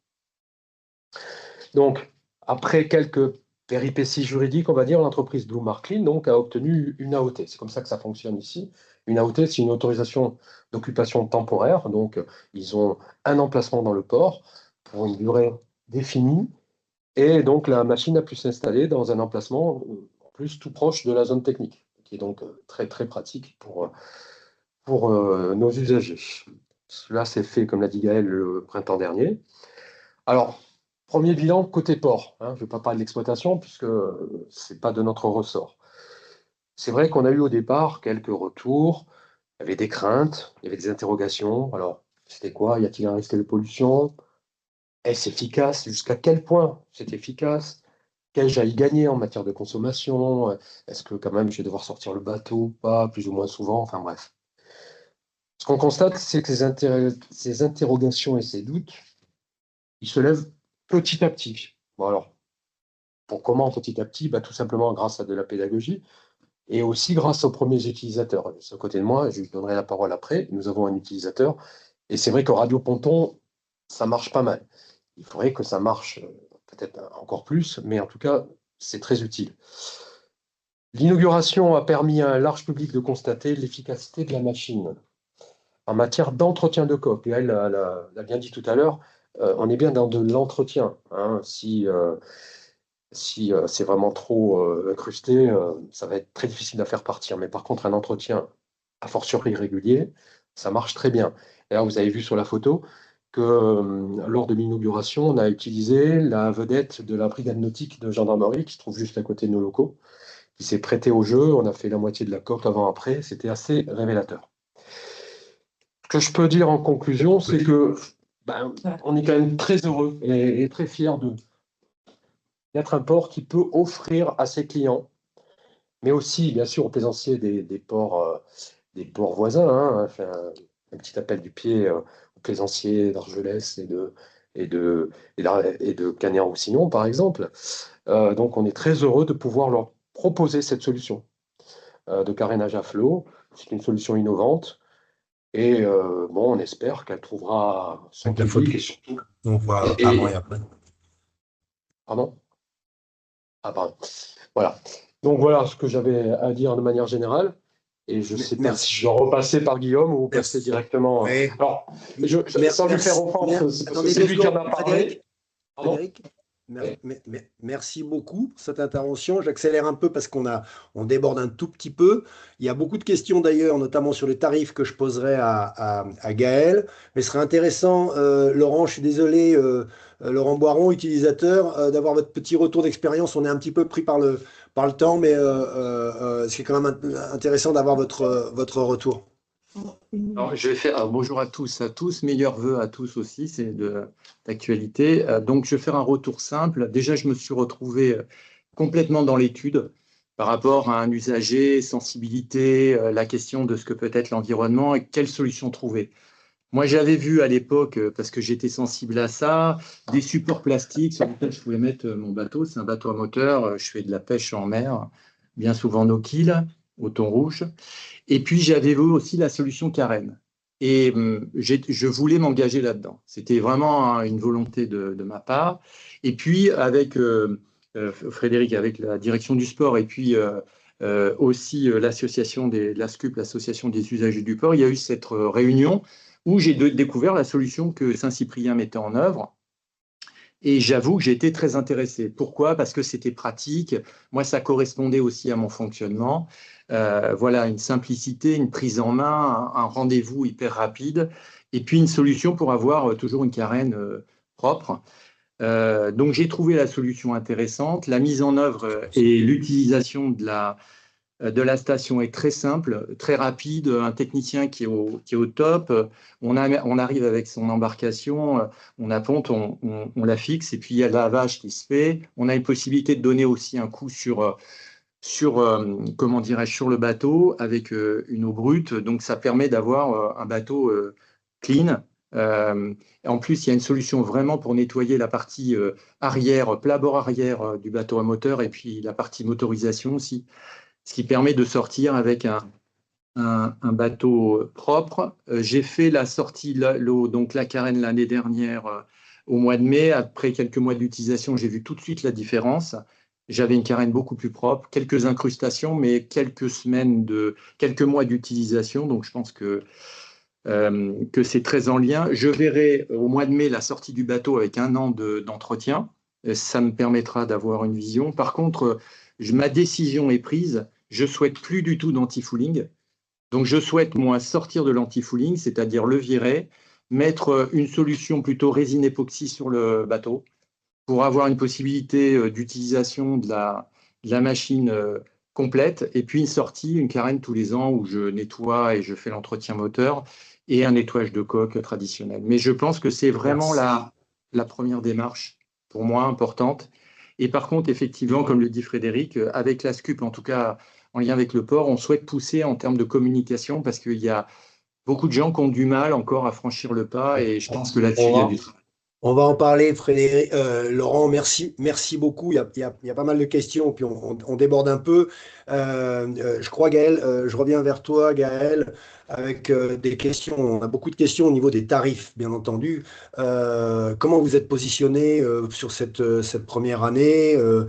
Donc, après quelques péripéties juridiques, on va dire, l'entreprise Blue Marklin donc, a obtenu une AOT. C'est comme ça que ça fonctionne ici. Une AOT, c'est une autorisation d'occupation temporaire. Donc, ils ont un emplacement dans le port pour une durée définie. Et donc, la machine a pu s'installer dans un emplacement en plus tout proche de la zone technique, qui est donc très, très pratique pour nos usagers. Cela s'est fait, comme l'a dit Gaël, le printemps dernier. Alors, premier bilan côté port. Je ne vais pas parler de l'exploitation puisque ce n'est pas de notre ressort. C'est vrai qu'on a eu au départ quelques retours. Il y avait des craintes, il y avait des interrogations. Alors, c'était quoi? Y a-t-il un risque de pollution? Est-ce efficace? Jusqu'à quel point c'est efficace? Qu'ai-je à y gagner en matière de consommation? Est-ce que quand même je vais devoir sortir le bateau ou pas, plus ou moins souvent? Enfin bref. Ce qu'on constate, c'est que ces interrogations et ces doutes, ils se lèvent petit à petit. Bon alors, pour comment petit à petit? Tout simplement grâce à de la pédagogie et aussi grâce aux premiers utilisateurs. De ce côté de moi, je lui donnerai la parole après. Nous avons un utilisateur et c'est vrai que Radio Ponton, ça marche pas mal. Il faudrait que ça marche peut-être encore plus, mais en tout cas, c'est très utile. L'inauguration a permis à un large public de constater l'efficacité de la machine en matière d'entretien de coque. Et elle l'a bien dit tout à l'heure, on est bien dans de l'entretien. Si c'est vraiment trop incrusté, ça va être très difficile à faire partir. Mais par contre, un entretien a fortiori régulier, ça marche très bien. Et là, vous avez vu sur la photo que lors de l'inauguration, on a utilisé la vedette de la brigade nautique de gendarmerie qui se trouve juste à côté de nos locaux, qui s'est prêtée au jeu. On a fait la moitié de la coque avant-après. C'était assez révélateur. Ce que je peux dire en conclusion, c'est que on est quand même très heureux et très fiers d'être un port qui peut offrir à ses clients, mais aussi, bien sûr, aux plaisanciers des ports voisins. Enfin, un petit appel du pied aux plaisanciers d'Argelès et de Canet-en-Roussillon, par exemple. Donc, on est très heureux de pouvoir leur proposer cette solution de carénage à flot. C'est une solution innovante. Et on espère qu'elle trouvera son public et surtout. On voit avant et après. Pardon? Pardon. Voilà. Donc voilà ce que j'avais à dire de manière générale. Et je ne sais pas si je dois repasser par Guillaume ou passer directement. Oui. Alors, sans lui faire offense, c'est lui qui en a parlé. Frédéric, merci beaucoup pour cette intervention. J'accélère un peu parce on déborde un tout petit peu. Il y a beaucoup de questions d'ailleurs, notamment sur les tarifs que je poserai à Gaël. Mais ce serait intéressant, Laurent, je suis désolé, Laurent Boiron, utilisateur, d'avoir votre petit retour d'expérience. On est un petit peu pris par le temps, mais c'est quand même intéressant d'avoir votre retour. Alors, je vais faire bonjour à tous, meilleurs vœux à tous aussi, c'est d'actualité. Donc, je vais faire un retour simple. Déjà, je me suis retrouvé complètement dans l'étude par rapport à un usager, sensibilité, la question de ce que peut être l'environnement et quelles solutions trouver. Moi, j'avais vu à l'époque, parce que j'étais sensible à ça, des supports plastiques sur lesquels je pouvais mettre mon bateau. C'est un bateau à moteur, je fais de la pêche en mer, bien souvent no kill, au thon rouge. Et puis, j'avais vu aussi la solution Karen. Et je voulais m'engager là-dedans. C'était vraiment une volonté de ma part. Et puis, avec Frédéric, avec la direction du sport, et puis aussi l'association l'ASCUP, l'association des usagers du port, il y a eu cette réunion où j'ai découvert la solution que Saint-Cyprien mettait en œuvre. Et j'avoue que j'ai été très intéressé. Pourquoi? Parce que c'était pratique. Moi, ça correspondait aussi à mon fonctionnement. Voilà, une simplicité, une prise en main, un rendez-vous hyper rapide, et puis une solution pour avoir toujours une carène propre. Donc, j'ai trouvé la solution intéressante. La mise en œuvre et l'utilisation de la station est très simple, très rapide. Un technicien qui est au top. On arrive avec son embarcation, on apponte, on la fixe, et puis il y a le lavage qui se fait. On a une possibilité de donner aussi un coup sur comment dirais-je, sur le bateau avec une eau brute. Donc, ça permet d'avoir un bateau clean. En plus, il y a une solution vraiment pour nettoyer la partie arrière, plat-bord arrière du bateau à moteur, et puis la partie motorisation aussi, ce qui permet de sortir avec un bateau propre. J'ai fait la sortie, donc la carène l'année dernière au mois de mai. Après quelques mois d'utilisation, j'ai vu tout de suite la différence. j'avais une carène beaucoup plus propre, quelques incrustations, mais quelques mois d'utilisation. Donc, je pense que c'est très en lien. Je verrai au mois de mai la sortie du bateau avec 1 an d'entretien. Ça me permettra d'avoir une vision. Par contre, ma décision est prise. Je souhaite plus du tout d'anti-fouling. Donc, je souhaite, moi, sortir de l'anti-fouling, c'est-à-dire le virer, mettre une solution plutôt résine époxy sur le bateau pour avoir une possibilité d'utilisation de la machine complète, et puis une sortie, une carène tous les ans où je nettoie et je fais l'entretien moteur et un nettoyage de coque traditionnel. Mais je pense que c'est vraiment la première démarche, pour moi, importante. Et par contre, effectivement, comme le dit Frédéric, avec la SCUP, en tout cas en lien avec le port, on souhaite pousser en termes de communication parce qu'il y a beaucoup de gens qui ont du mal encore à franchir le pas, et je pense que là-dessus, il y a du travail. On va en parler, Frédéric. Laurent, merci beaucoup. Il y a pas mal de questions, puis on déborde un peu. Je crois, Gaël, je reviens vers toi, Gaël, avec des questions. On a beaucoup de questions au niveau des tarifs, bien entendu. Comment vous êtes positionné sur cette première année? À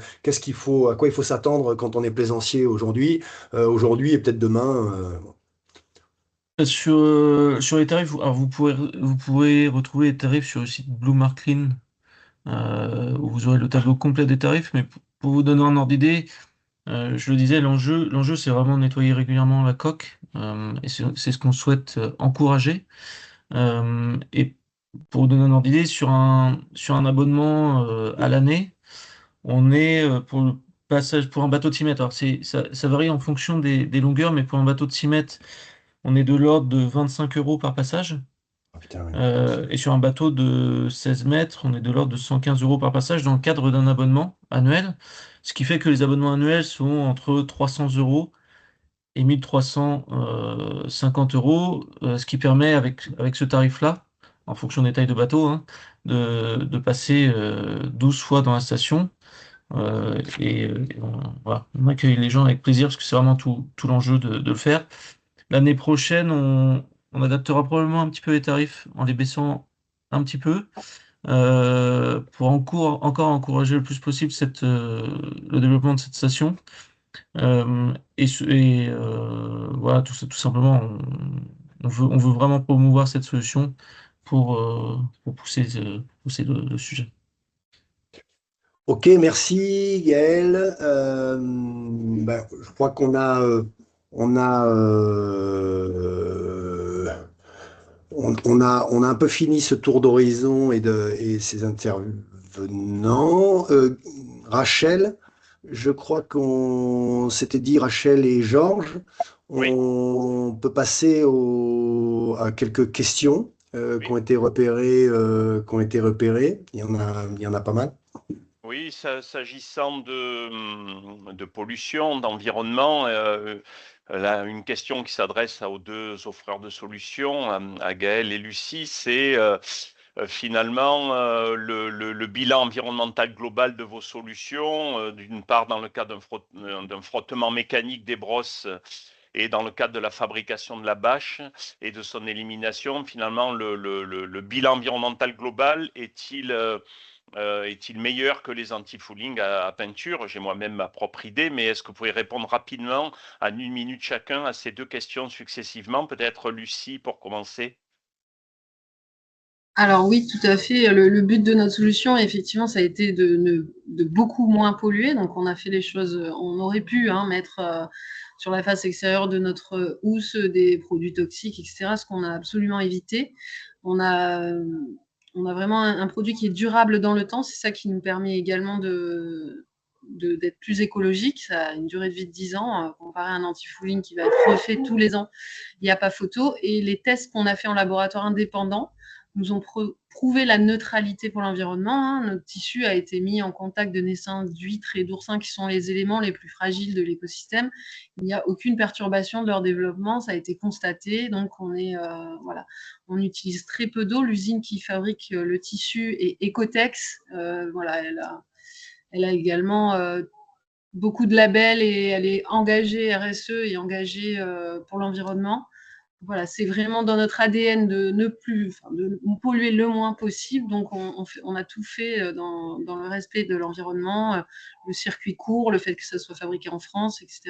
quoi il faut s'attendre quand on est plaisancier aujourd'hui et peut-être demain? Sur les tarifs, alors vous pouvez retrouver les tarifs sur le site Blue Marklin, où vous aurez le tableau complet des tarifs, mais pour vous donner un ordre d'idée, je le disais, l'enjeu c'est vraiment de nettoyer régulièrement la coque, et c'est ce qu'on souhaite encourager. Et pour vous donner un ordre d'idée, sur un abonnement à l'année, on est pour le passage pour un bateau de 6 mètres. Alors ça varie en fonction des longueurs, mais pour un bateau de 6 mètres, on est de l'ordre de 25 € par passage. Ah, putain, oui. Et sur un bateau de 16 mètres, on est de l'ordre de 115 € par passage dans le cadre d'un abonnement annuel. Ce qui fait que les abonnements annuels sont entre 300 € et 1350 €, ce qui permet avec ce tarif-là, en fonction des tailles de bateau, hein, de passer 12 fois dans la station. Voilà, on accueille les gens avec plaisir parce que c'est vraiment tout l'enjeu de le faire. L'année prochaine, on adaptera probablement un petit peu les tarifs en les baissant un petit peu pour encore encourager le plus possible le développement de cette station. Voilà, tout simplement, on veut vraiment promouvoir cette solution pour pousser le sujet. Ok, merci Gaël. Je crois on a, on a un peu fini ce tour d'horizon et ces intervenants. Rachel, je crois qu'on s'était dit, Rachel et Georges, Oui. on peut passer à quelques questions qui ont été repérées. Il y en a pas mal. Oui, s'agissant de pollution, d'environnement, une question qui s'adresse aux deux offreurs de solutions, à Gaël et Lucie, c'est finalement le bilan environnemental global de vos solutions, d'une part dans le cadre d'un frottement mécanique des brosses et dans le cadre de la fabrication de la bâche et de son élimination. Finalement, le bilan environnemental global est-il meilleur que les anti-fouling à peinture? J'ai moi-même ma propre idée, mais est-ce que vous pouvez répondre rapidement, en 1 minute chacun, à ces deux questions successivement? Peut-être Lucie pour commencer. Alors oui, tout à fait. Le but de notre solution, effectivement, ça a été de beaucoup moins polluer. Donc, on a fait les choses, on aurait pu mettre sur la face extérieure de notre housse des produits toxiques, etc., ce qu'on a absolument évité. On a vraiment un produit qui est durable dans le temps. C'est ça qui nous permet également d'être plus écologique. Ça a une durée de vie de 10 ans, comparé à un anti-fouling qui va être refait tous les ans. Il n'y a pas photo. Et les tests qu'on a fait en laboratoire indépendant nous ont prouvé la neutralité pour l'environnement. Notre tissu a été mis en contact de naissances d'huîtres et d'oursins, qui sont les éléments les plus fragiles de l'écosystème. Il n'y a aucune perturbation de leur développement, ça a été constaté. Donc, on utilise très peu d'eau. L'usine qui fabrique le tissu est Ecotex. Elle a également beaucoup de labels et elle est engagée RSE et engagée pour l'environnement. voilà, c'est vraiment dans notre ADN de ne plus, de polluer le moins possible. Donc, on a tout fait dans le respect de l'environnement, le circuit court, le fait que ça soit fabriqué en France, etc.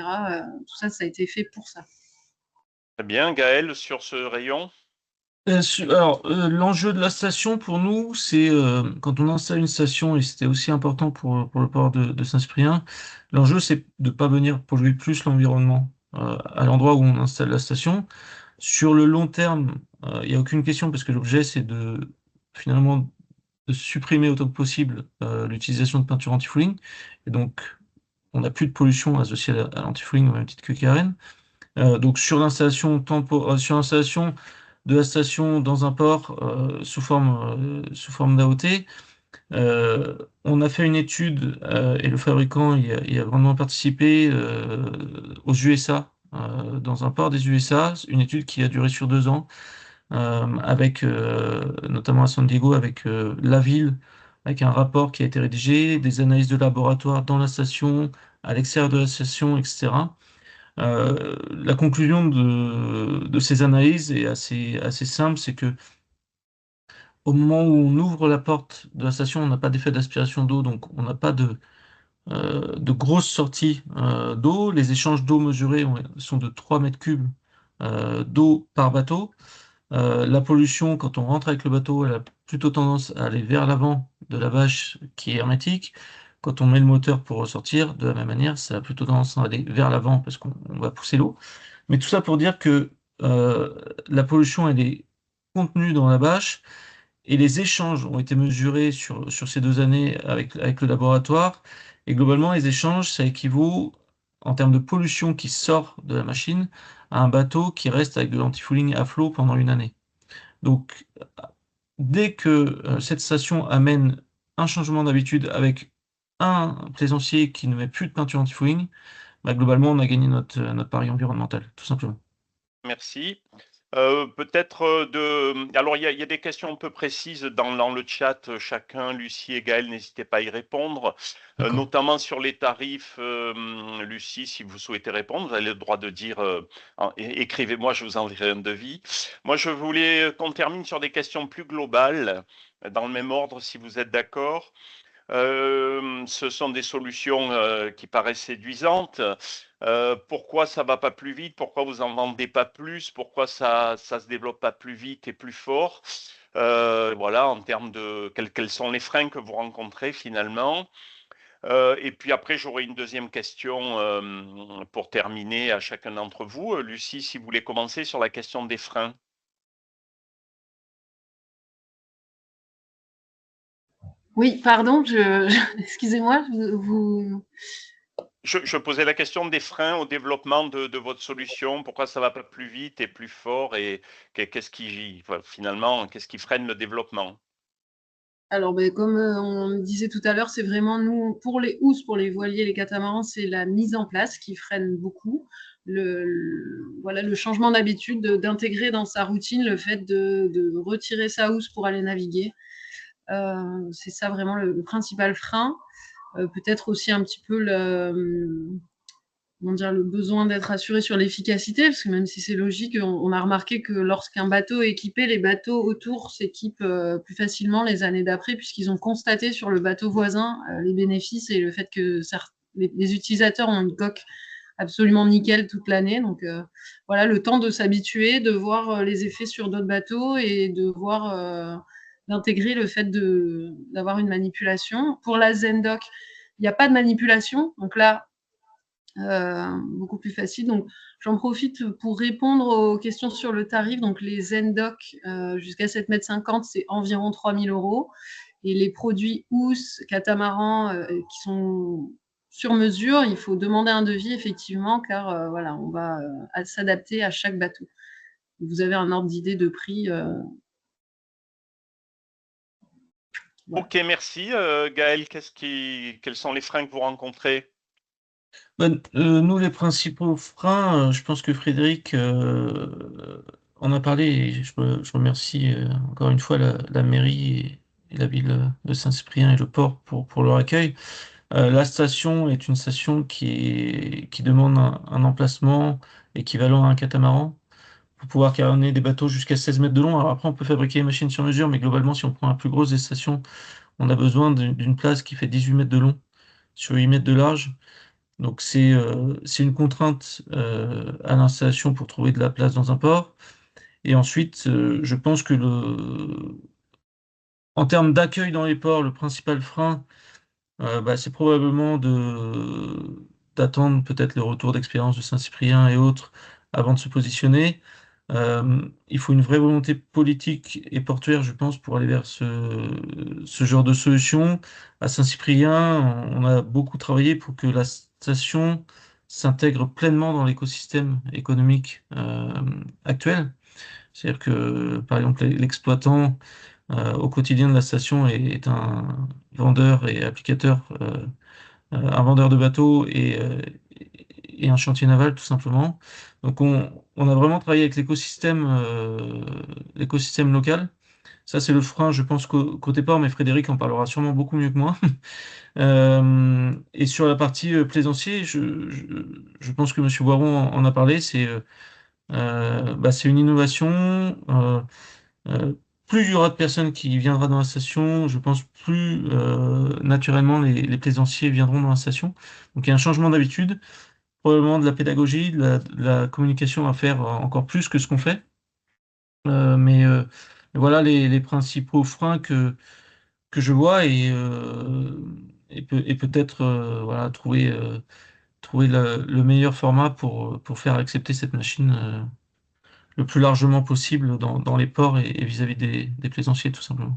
Tout ça, ça a été fait pour ça. Très bien, Gaël, sur ce rayon. Alors, l'enjeu de la station pour nous, c'est quand on installe une station, et c'était aussi important pour le port de Saint-Cyprien, l'enjeu, c'est de ne pas venir polluer plus l'environnement à l'endroit où on installe la station. Sur le long terme, il n'y a aucune question parce que l'objet, c'est finalement de supprimer autant que possible l'utilisation de peinture anti-fouling. Et donc, on n'a plus de pollution associée à l'anti-fouling au même titre que Karen. Donc, sur l'installation de la station dans un port sous forme d'AOT, on a fait une étude et le fabricant y a vraiment participé aux USA, dans un port des USA, une étude qui a duré sur 2 ans, avec notamment à San Diego, avec la ville, avec un rapport qui a été rédigé, des analyses de laboratoire dans la station, à l'extérieur de la station, etc. La conclusion de ces analyses est assez simple, c'est que au moment où on ouvre la porte de la station, on n'a pas d'effet d'aspiration d'eau, donc on n'a pas de grosses sorties d'eau. Les échanges d'eau mesurés sont de 3 mètres cubes d'eau par bateau. La pollution, quand on rentre avec le bateau, elle a plutôt tendance à aller vers l'avant de la bâche qui est hermétique. Quand on met le moteur pour ressortir, de la même manière, ça a plutôt tendance à aller vers l'avant parce qu'on va pousser l'eau. Mais tout ça pour dire que la pollution, elle est contenue dans la bâche et les échanges ont été mesurés sur ces 2 années avec le laboratoire. Et globalement, les échanges, ça équivaut, en termes de pollution qui sort de la machine, à un bateau qui reste avec de l'antifouling à flot pendant 1 année. Donc, dès que cette station amène un changement d'habitude avec un plaisancier qui ne met plus de peinture anti-fouling, bah, globalement, on a gagné notre pari environnemental, tout simplement. Merci. Peut-être alors, il y a des questions un peu précises dans le chat. Chacun, Lucie et Gaël, n'hésitez pas à y répondre, notamment sur les tarifs. Lucie, si vous souhaitez répondre, vous avez le droit de dire écrivez-moi, je vous enverrai un devis. Moi, je voulais qu'on termine sur des questions plus globales, dans le même ordre, si vous êtes d'accord. Ce sont des solutions qui paraissent séduisantes. Pourquoi ça va pas plus vite? Pourquoi vous en vendez pas plus? Pourquoi ça se développe pas plus vite et plus fort? Voilà, en termes de quels sont les freins que vous rencontrez finalement. Et puis après, j'aurai une deuxième question pour terminer à chacun d'entre vous. Lucie, si vous voulez commencer sur la question des freins. Oui, pardon, excusez-moi, Je posais la question des freins au développement de votre solution. Pourquoi ça va pas plus vite et plus fort et qu'est-ce qui freine le développement? Alors, comme on le disait tout à l'heure, c'est vraiment nous, pour les housses, pour les voiliers, les catamarans, c'est la mise en place qui freine beaucoup. Voilà, le changement d'habitude, d'intégrer dans sa routine le fait de retirer sa housse pour aller naviguer. C'est ça vraiment le principal frein. Peut-être aussi un petit peu le besoin d'être assuré sur l'efficacité, parce que même si c'est logique, on a remarqué que lorsqu'un bateau est équipé, les bateaux autour s'équipent plus facilement les années d'après, puisqu'ils ont constaté sur le bateau voisin les bénéfices et le fait que les utilisateurs ont une coque absolument nickel toute l'année. Donc voilà, le temps de s'habituer, de voir les effets sur d'autres bateaux et de voir d'intégrer le fait d'avoir une manipulation. Pour la Zendoc, il n'y a pas de manipulation, donc là, beaucoup plus facile. Donc, j'en profite pour répondre aux questions sur le tarif. Donc, les Zendoc jusqu'à 7,50 m, c'est environ 3 000 €. Et les produits housses, catamarans qui sont sur mesure, il faut demander un devis, effectivement, car voilà, on va s'adapter à chaque bateau. Vous avez un ordre d'idée de prix. Voilà. Ok, merci. Gaël, quels sont les freins que vous rencontrez? Nous, les principaux freins, je pense que Frédéric en a parlé et je remercie encore une fois la mairie et la ville de Saint-Cyprien et le port pour leur accueil. La station est une station qui demande un emplacement équivalent à un catamaran pour pouvoir caréner des bateaux jusqu'à 16 mètres de long. Alors après, on peut fabriquer des machines sur mesure, mais globalement, si on prend la plus grosse des stations, on a besoin d'une place qui fait 18 mètres de long sur 8 mètres de large. Donc c'est une contrainte à l'installation pour trouver de la place dans un port. Et ensuite, je pense que en termes d'accueil dans les ports, le principal frein, c'est probablement d'attendre peut-être le retour d'expérience de Saint-Cyprien et autres avant de se positionner. Il faut une vraie volonté politique et portuaire, je pense, pour aller vers ce genre de solution. À Saint-Cyprien, on a beaucoup travaillé pour que la station s'intègre pleinement dans l'écosystème économique actuel. C'est-à-dire que, par exemple, l'exploitant au quotidien de la station est un vendeur et applicateur, un vendeur de bateaux et un chantier naval, tout simplement. Donc, on a vraiment travaillé avec l'écosystème local. Ça, c'est le frein, je pense, côté port, mais Frédéric en parlera sûrement beaucoup mieux que moi. Et sur la partie plaisancier, je pense que M. Boiron en a parlé, c'est une innovation. Euh, Plus il y aura de personnes qui viendront dans la station, je pense plus naturellement les plaisanciers viendront dans la station. Donc il y a un changement d'habitude, probablement de la pédagogie, de la communication à faire encore plus que ce qu'on fait. Mais voilà les principaux freins que je vois et peut-être voilà, trouver le meilleur format pour faire accepter cette machine le plus largement possible dans les ports et vis-à-vis des plaisanciers, tout simplement.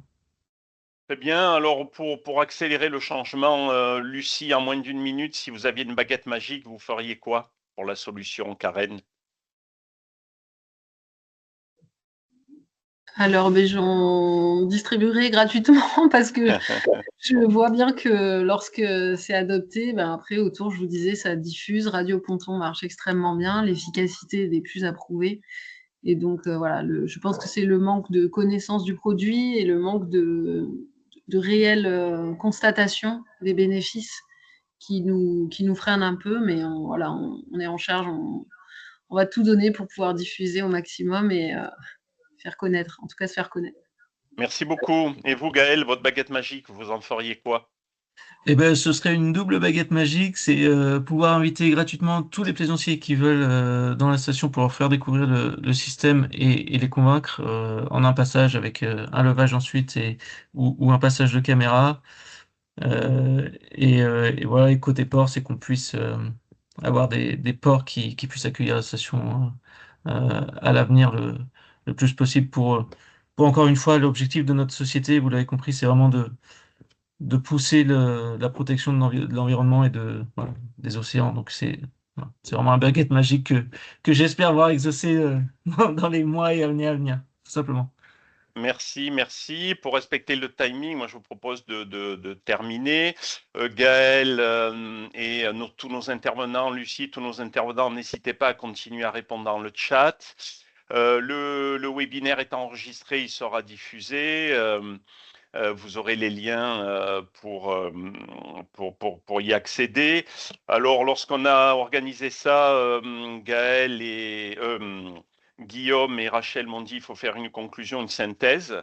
Très bien. Alors, pour accélérer le changement, Lucie, en moins d'une minute, si vous aviez une baguette magique, vous feriez quoi pour la solution, Karen? Alors, j'en distribuerai gratuitement parce que je vois bien que lorsque c'est adopté, après, autour, je vous disais, ça diffuse. Radio Ponton marche extrêmement bien. L'efficacité est des plus approuvées. Et donc, voilà, je pense que c'est le manque de connaissance du produit et le manque de réelle constatation des bénéfices qui nous freine un peu. Mais voilà, on est en charge. On va tout donner pour pouvoir diffuser au maximum et faire connaître, en tout cas se faire connaître. Merci beaucoup. Et vous, Gaël, votre baguette magique, vous en feriez quoi? Eh ben, ce serait une double baguette magique, c'est pouvoir inviter gratuitement tous les plaisanciers qui veulent dans la station pour leur faire découvrir le système et les convaincre en un passage avec un levage ensuite ou un passage de caméra. Et voilà, et côté port, c'est qu'on puisse avoir des ports qui puissent accueillir la station à l'avenir le plus possible pour encore une fois, l'objectif de notre société, vous l'avez compris, c'est vraiment de pousser la protection de l'environnement et voilà, des océans. Donc voilà, c'est vraiment un baguette magique que j'espère voir exaucer dans les mois et années à venir, tout simplement. Merci, merci. Pour respecter le timing, moi je vous propose de terminer. Gaël et tous nos intervenants, Lucie, tous nos intervenants, n'hésitez pas à continuer à répondre dans le chat. Le webinaire est enregistré, il sera diffusé. Vous aurez les liens pour y accéder. Alors, lorsqu'on a organisé ça, Gaël et Guillaume et Rachel m'ont dit qu'il faut faire une conclusion, une synthèse.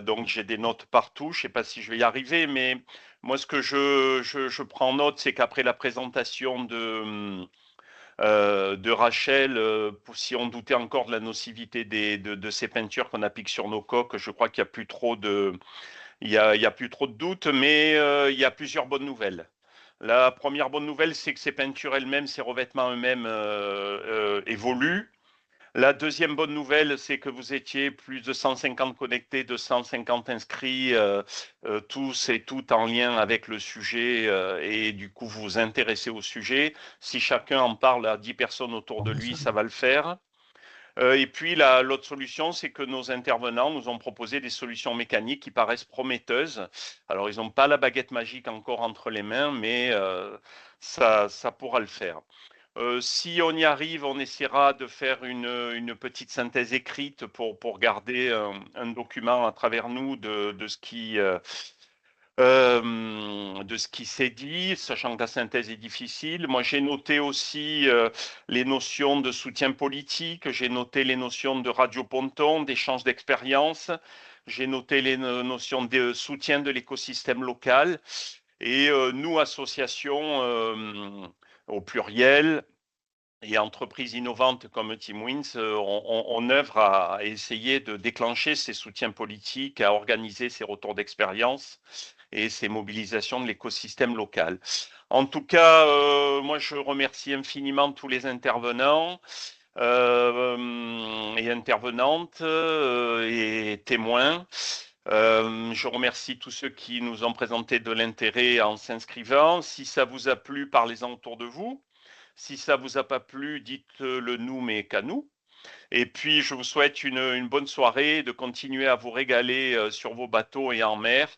Donc, j'ai des notes partout. Je ne sais pas si je vais y arriver, mais moi, ce que je prends en note, c'est qu'après la présentation de Rachel, si on doutait encore de la nocivité de ces peintures qu'on applique sur nos coques, je crois qu'il n'y a plus trop de doutes, mais il y a plusieurs bonnes nouvelles. La première bonne nouvelle, c'est que ces peintures elles-mêmes, ces revêtements eux-mêmes évoluent. La deuxième bonne nouvelle, c'est que vous étiez plus de 150 connectés, 250 inscrits, tous et toutes en lien avec le sujet, et du coup, vous vous intéressez au sujet. Si chacun en parle à 10 personnes autour de lui, ça va le faire. Et puis, l'autre solution, c'est que nos intervenants nous ont proposé des solutions mécaniques qui paraissent prometteuses. Alors, ils n'ont pas la baguette magique encore entre les mains, mais ça pourra le faire. Si on y arrive, on essaiera de faire une petite synthèse écrite pour garder un document à travers nous de ce qui de ce qui s'est dit, sachant que la synthèse est difficile. Moi, j'ai noté aussi les notions de soutien politique, j'ai noté les notions de radioponton, d'échange d'expériences, j'ai noté les notions de soutien de l'écosystème local. Et nous, associations au pluriel, et entreprises innovantes comme TeamWins, on œuvre à essayer de déclencher ces soutiens politiques, à organiser ces retours d'expérience et ces mobilisations de l'écosystème local. En tout cas, moi, je remercie infiniment tous les intervenants et intervenantes et témoins. Je remercie tous ceux qui nous ont présenté de l'intérêt en s'inscrivant. Si ça vous a plu, parlez-en autour de vous. Si ça vous a pas plu, dites-le nous, mais qu'à nous. Et puis, je vous souhaite une bonne soirée, de continuer à vous régaler sur vos bateaux et en mer,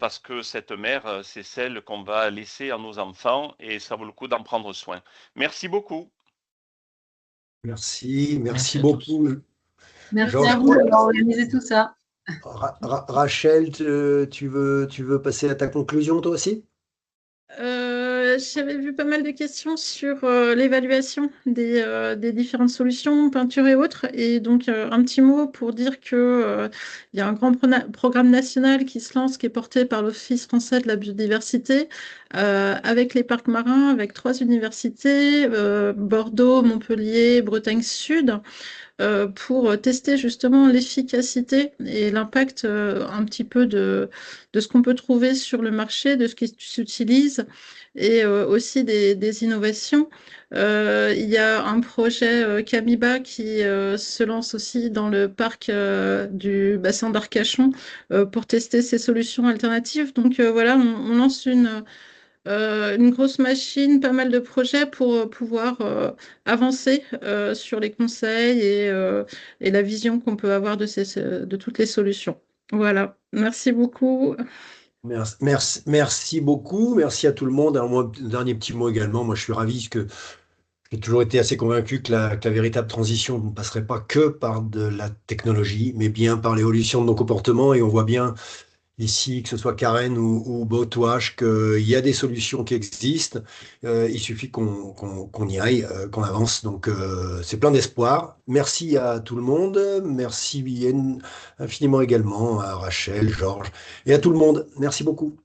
parce que cette mer, c'est celle qu'on va laisser à nos enfants et ça vaut le coup d'en prendre soin. Merci beaucoup. Merci Merci à beaucoup. Merci Georges, à vous d'avoir organisé tout ça. Rachel, tu veux passer à ta conclusion, toi aussi? J'avais vu pas mal de questions sur l'évaluation des différentes solutions, peinture et autres. Et donc, un petit mot pour dire que il y a un grand programme national qui se lance, qui est porté par l'Office français de la biodiversité, avec les parcs marins, avec 3 universités, Bordeaux, Montpellier, Bretagne Sud, pour tester justement l'efficacité et l'impact un petit peu de ce qu'on peut trouver sur le marché, de ce qui s'utilise et aussi des innovations. Il y a un projet Camiba qui se lance aussi dans le parc du bassin d'Arcachon pour tester ces solutions alternatives. Donc voilà, on lance une grosse machine, pas mal de projets pour pouvoir avancer sur les conseils et la vision qu'on peut avoir de toutes les solutions. Voilà, merci beaucoup. Merci beaucoup. Merci à tout le monde. Alors moi, un dernier petit mot également. Moi, je suis ravi parce que j'ai toujours été assez convaincu que la véritable transition ne passerait pas que par de la technologie, mais bien par l'évolution de nos comportements. Et on voit bien ici, que ce soit Karen ou Boatwash, qu'il y a des solutions qui existent. Il suffit qu'on y aille, qu'on avance. Donc, c'est plein d'espoir. Merci à tout le monde. Merci infiniment également à Rachel, Georges et à tout le monde. Merci beaucoup.